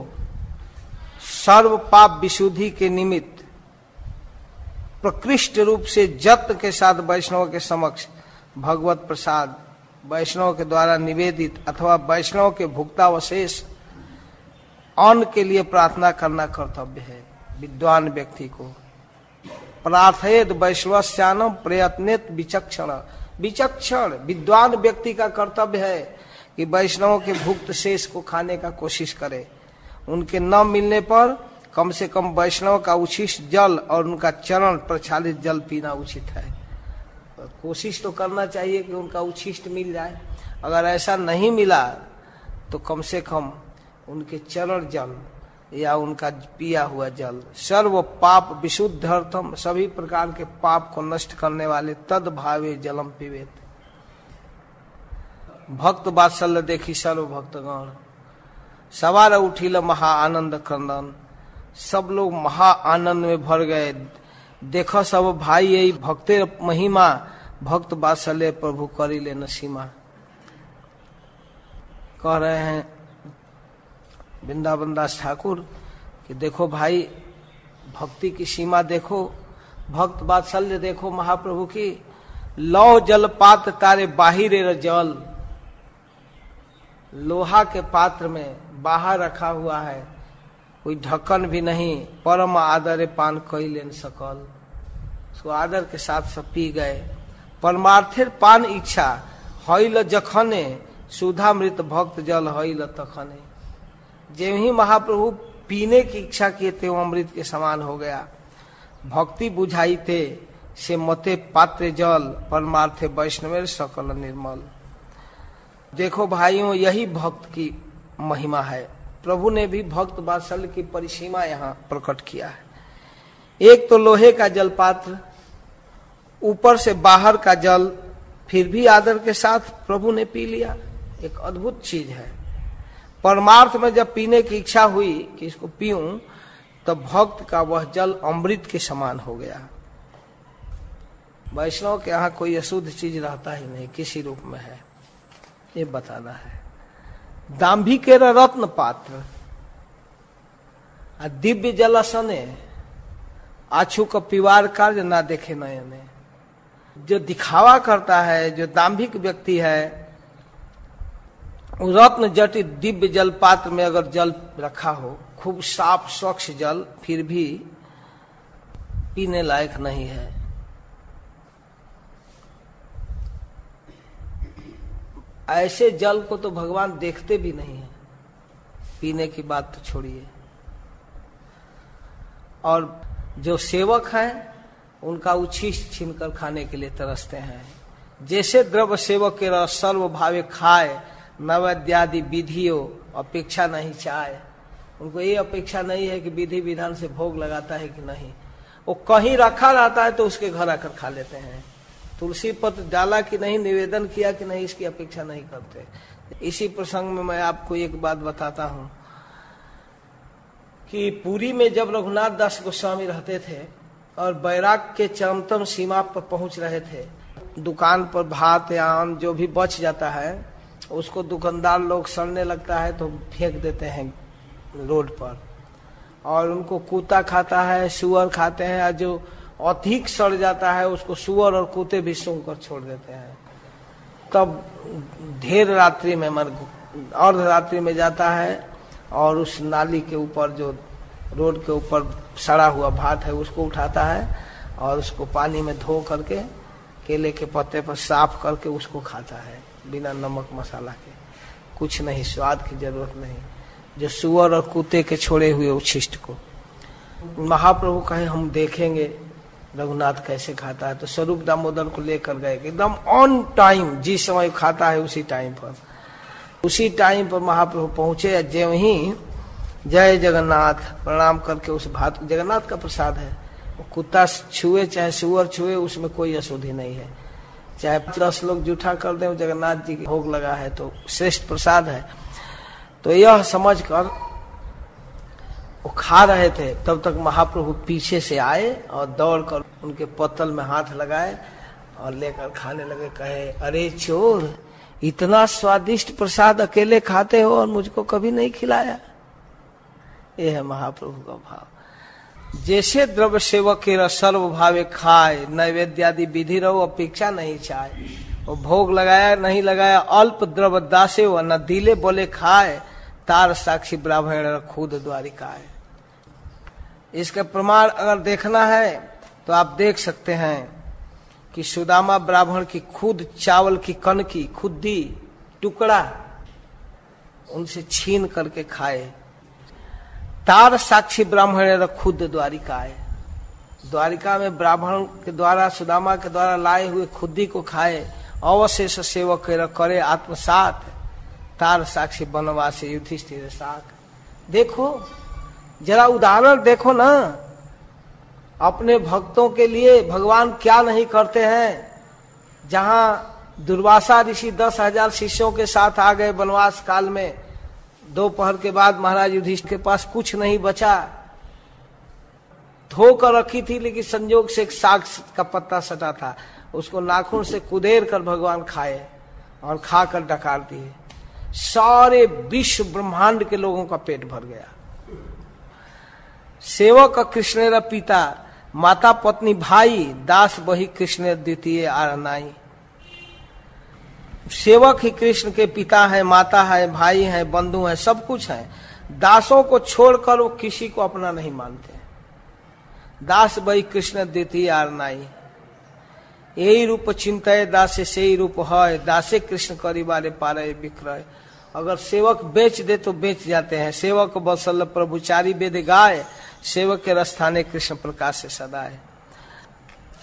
सर्व पाप विशुद्धि के निमित्त प्रकृष्ट रूप से जत्न के साथ वैष्णव के समक्ष भगवत प्रसाद वैष्णव के द्वारा निवेदित अथवा वैष्णव के भुक्तावशेष अन्न के लिए प्रार्थना करना कर्तव्य है विद्वान व्यक्ति को। प्रार्थयेद वैष्णवस्यानम प्रयत्नेत विचक्षण। विचक्षण विद्वान व्यक्ति का कर्तव्य है कि वैष्णव के भुक्त शेष को खाने का कोशिश करे। उनके न मिलने पर कम से कम वैष्णव का उच्छिष्ट जल और उनका चरण प्रक्षालित जल पीना उचित है। कोशिश तो करना चाहिए कि उनका उच्छिष्ट मिल जाए। अगर ऐसा नहीं मिला तो कम से कम उनके चरण जल या उनका पिया हुआ जल। सर्व पाप विशुद्धर्थम, सभी प्रकार के पाप को नष्ट करने वाले तद भावे जलम पिबेत। भक्त वात्सल्य देखी सर्व भक्तगण सवार उठिल महा आनंद क्रंदन। सब लोग महा आनंद में भर गए। देखो सब भाई यही भक्ते महिमा भक्त वात्सल्य प्रभु करिले न सीमा। कह रहे हैं वृंदावन दास ठाकुर कि देखो भाई भक्ति की सीमा देखो, भक्त वात्सल्य देखो महाप्रभु की। लौ जल पात्र तारे बाहिर जल। लोहा के पात्र में बाहर रखा हुआ है, कोई ढक्कन भी नहीं। परम आदर पान कैलेन सकल। उसको आदर के साथ सब पी गए। परमार्थेर पान इच्छा हईल जखने सुधामृत भक्त जल हईल तखने। जब ही महाप्रभु पीने की इच्छा किए थे वो अमृत के समान हो गया। भक्ति बुझाई थे से मते पात्र जल परमार्थे वैष्णवेर सकल निर्मल। देखो भाइयों यही भक्त की महिमा है। प्रभु ने भी भक्त वात्सल्य की परिसीमा यहाँ प्रकट किया है। एक तो लोहे का जल पात्र, ऊपर से बाहर का जल, फिर भी आदर के साथ प्रभु ने पी लिया। एक अद्भुत चीज है। परमार्थ में जब पीने की इच्छा हुई कि इसको पीऊं, तब भक्त का वह जल अमृत के समान हो गया। वैष्णव के यहाँ कोई अशुद्ध चीज रहता ही नहीं, किसी रूप में है, ये बताना है। दाम्भिके रत्न पात्र दिव्य जलसने आछू का पिवार कार्य ना देखे नयने। जो दिखावा करता है, जो दाम्भिक व्यक्ति है, रत्न जटित दिव्य जल पात्र में अगर जल रखा हो, खूब साफ स्वच्छ जल, फिर भी पीने लायक नहीं है। ऐसे जल को तो भगवान देखते भी नहीं है, पीने की बात तो छोड़िए। और जो सेवक हैं उनका उच्छिष्ट छीनकर खाने के लिए तरसते हैं। जैसे द्रव्य सेवक के रस सर्व भावे खाए, नैवेद्यादि विधियों अपेक्षा नहीं चाहे। उनको ये अपेक्षा नहीं है कि विधि विधान से भोग लगाता है कि नहीं। वो कहीं रखा रहता है तो उसके घर आकर खा लेते हैं। तुलसी पत्र डाला कि नहीं, निवेदन किया कि नहीं, इसकी अपेक्षा नहीं करते। इसी प्रसंग में मैं आपको एक बात बताता हूँ कि पुरी में जब रघुनाथ दास गोस्वामी रहते थे और बैराग के चरमतम सीमा पर पहुंच रहे थे, दुकान पर भात या अन्न जो भी बच जाता है उसको दुकानदार लोग सड़ने लगता है तो फेंक देते हैं रोड पर, और उनको कुत्ता खाता है, सुअर खाते हैं, और जो अधिक सड़ जाता है उसको सुअर और कुत्ते भी सूंघ कर छोड़ देते हैं। तब देर रात्रि में अर्धरात्रि में जाता है और उस नाली के ऊपर जो रोड के ऊपर सड़ा हुआ भात है उसको उठाता है और उसको पानी में धो करके केले के पत्ते पर साफ करके उसको खाता है, बिना नमक मसाला के। कुछ नहीं, स्वाद की जरूरत नहीं। जो सुअर और कुत्ते के छोड़े हुए उच्छिष्ट को महाप्रभु कहे हम देखेंगे रघुनाथ कैसे खाता है। तो स्वरूप दामोदर को लेकर गए, एकदम ऑन टाइम, जिस समय खाता है उसी टाइम पर। उसी टाइम पर महाप्रभु पहुंचे, ज्यों ही जय जगन्नाथ प्रणाम करके उस भात, जगन्नाथ का प्रसाद है, वो कुत्ता छुए चाहे सुअर छुए उसमें कोई अशुद्धि नहीं है, चाहे 10 लोग जूठा कर दे, जगन्नाथ जी की भोग लगा है तो श्रेष्ठ प्रसाद है। तो यह समझकर वो खा रहे थे, तब तक महाप्रभु पीछे से आए और दौड़कर उनके पत्तल में हाथ लगाए और लेकर खाने लगे। कहे, अरे चोर, इतना स्वादिष्ट प्रसाद अकेले खाते हो और मुझको कभी नहीं खिलाया। ये है महाप्रभु का भाव। जैसे द्रव्य सेवक के सर्व भावे खाए, नैवेद्य आदि विधि रहो अपेक्षा नहीं चाहे। वो भोग लगाया नहीं लगाया, अल्प द्रव्य दासे व न दिले बोले खाए, तार साक्षी ब्राह्मण खुद द्वारिकाए। इसका प्रमाण अगर देखना है तो आप देख सकते हैं कि सुदामा ब्राह्मण की खुद चावल की कण की खुदी टुकड़ा उनसे छीन करके खाए। तार साक्षी ब्राह्मण खुद द्वारिकाए, द्वारिका में ब्राह्मण के द्वारा सुदामा के द्वारा लाए हुए खुदी को खाए। अवशेष सेवक करे आत्मसात, तार साक्षी बनवासी युधिष्ठिर साख। देखो जरा उदाहरण देखो ना, अपने भक्तों के लिए भगवान क्या नहीं करते हैं। जहां दुर्वासा ऋषि 10,000 शिष्यों के साथ आ गए वनवास काल में, दोपहर के बाद महाराज युधिष्ठिर के पास कुछ नहीं बचा, धोकर रखी थी लेकिन संजोग से एक साग का पत्ता सटा था, उसको नाखून से कुदेर कर भगवान खाए और खाकर डकार दिए। सारे विश्व ब्रह्मांड के लोगों का पेट भर गया। सेवक कृष्णेर पिता, माता पत्नी भाई, दास वही कृष्ण द्वितीय आरनाई। सेवक ही कृष्ण के पिता है, माता है, भाई है, बंधु है, सब कुछ है। दासों को छोड़कर वो किसी को अपना नहीं मानते। दास वही कृष्ण द्वितीय आरनाई। यही रूप चिंतय दासे से ही रूप है, दासे कृष्ण करी बारे पारे विक्रय। अगर सेवक बेच दे तो बेच जाते हैं। सेवक बसल प्रभुचारी वेद गाय, सेवक के रस्थाने कृष्ण प्रकाश से सदाए।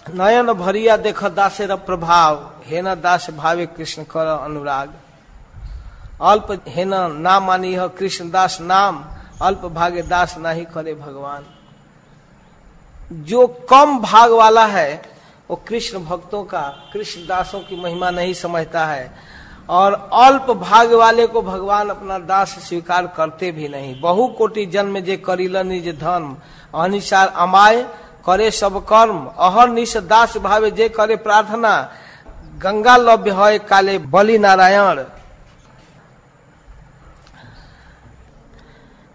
नयन भरिया देख दासेर प्रभाव, हे न दास भावे कृष्ण कर अनुराग। अल्प हे न ना मानी कृष्ण दास नाम, अल्प भागे दास नाही करे भगवान। जो कम भाग वाला है वो कृष्ण भक्तों का, कृष्ण दासों की महिमा नहीं समझता है, और अल्प भाग वाले को भगवान अपना दास स्वीकार करते भी नहीं। बहु कोटि जन्म जे करिल निज धर्म, अनिसार अमाय करे सब कर्म। अहर निश दास भावे जे करे प्रार्थना, गंगा लभ्य है काले बलि नारायण।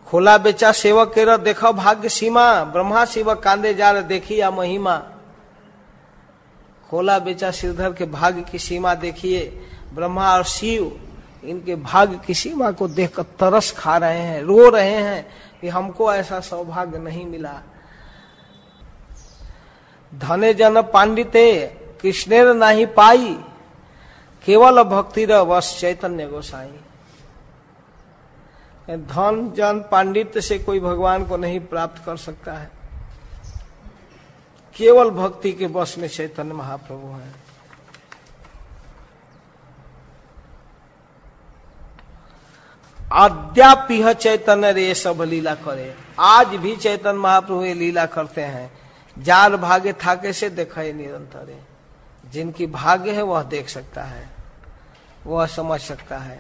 खोला बेचा सेवक के देखो भाग्य सीमा, ब्रह्मा शिव कांदे जार देखी या महिमा। खोला बेचा श्रीधर के भाग्य की सीमा देखिए, ब्रह्मा और शिव इनके भाग्य की सीमा को देखकर तरस खा रहे हैं, रो रहे हैं कि हमको ऐसा सौभाग्य नहीं मिला। धने जन पांडिते कृष्णेर नहीं पाई, केवल भक्ति रस चैतन्य गोसाई। धन जन पांडित्य से कोई भगवान को नहीं प्राप्त कर सकता है, केवल भक्ति के बस में चैतन्य महाप्रभु हैं। अद्यापि चैतन्य रे सब लीला करे, आज भी चैतन्य महाप्रभु ये लीला करते हैं। जार भाग्य थाके से देखे निरंतर, जिनकी भाग्य है वह देख सकता है, वह समझ सकता है।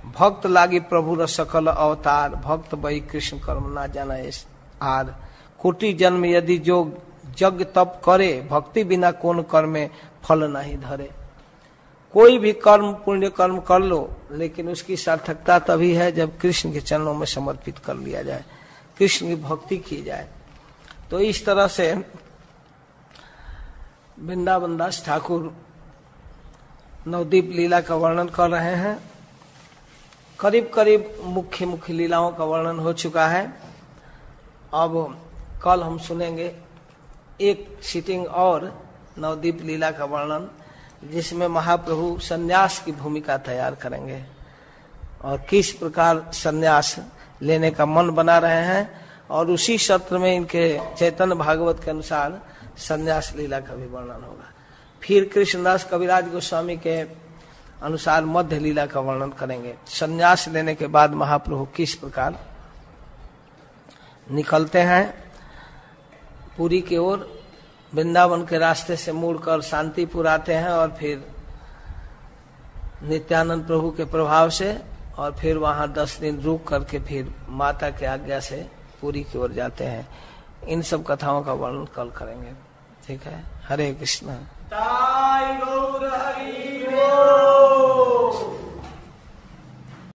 भक्त लागी प्रभु र सकल अवतार, भक्त वही कृष्ण कर्म ना जाना आर। कोटि जन्म यदि जो यज्ञ तप करे, भक्ति बिना कौन कर्मे फल नहीं धरे। कोई भी कर्म पुण्य कर्म कर लो, लेकिन उसकी सार्थकता तभी है जब कृष्ण के चरणों में समर्पित कर लिया जाए, कृष्ण की भक्ति की जाए। तो इस तरह से वृंदावन दास ठाकुर नवदीप लीला का वर्णन कर रहे हैं। करीब करीब मुख्य मुख्य लीलाओं का वर्णन हो चुका है। अब कल हम सुनेंगे एक सिटिंग और नवदीप लीला का वर्णन, जिसमें महाप्रभु सन्यास की भूमिका तैयार करेंगे और किस प्रकार सन्यास लेने का मन बना रहे हैं, और उसी सत्र में इनके चैतन्य भागवत के अनुसार सन्यास लीला का भी वर्णन होगा। फिर कृष्णदास कविराज गोस्वामी के अनुसार मध्य लीला का वर्णन करेंगे। संन्यास लेने के बाद महाप्रभु किस प्रकार निकलते हैं पुरी की ओर, वृंदावन के रास्ते से मुड़कर शांतिपुर आते हैं और फिर नित्यानंद प्रभु के प्रभाव से, और फिर वहां 10 दिन रुक करके फिर माता के आज्ञा से पुरी की ओर जाते हैं। इन सब कथाओं का वर्णन कल करेंगे। ठीक है, हरे कृष्ण।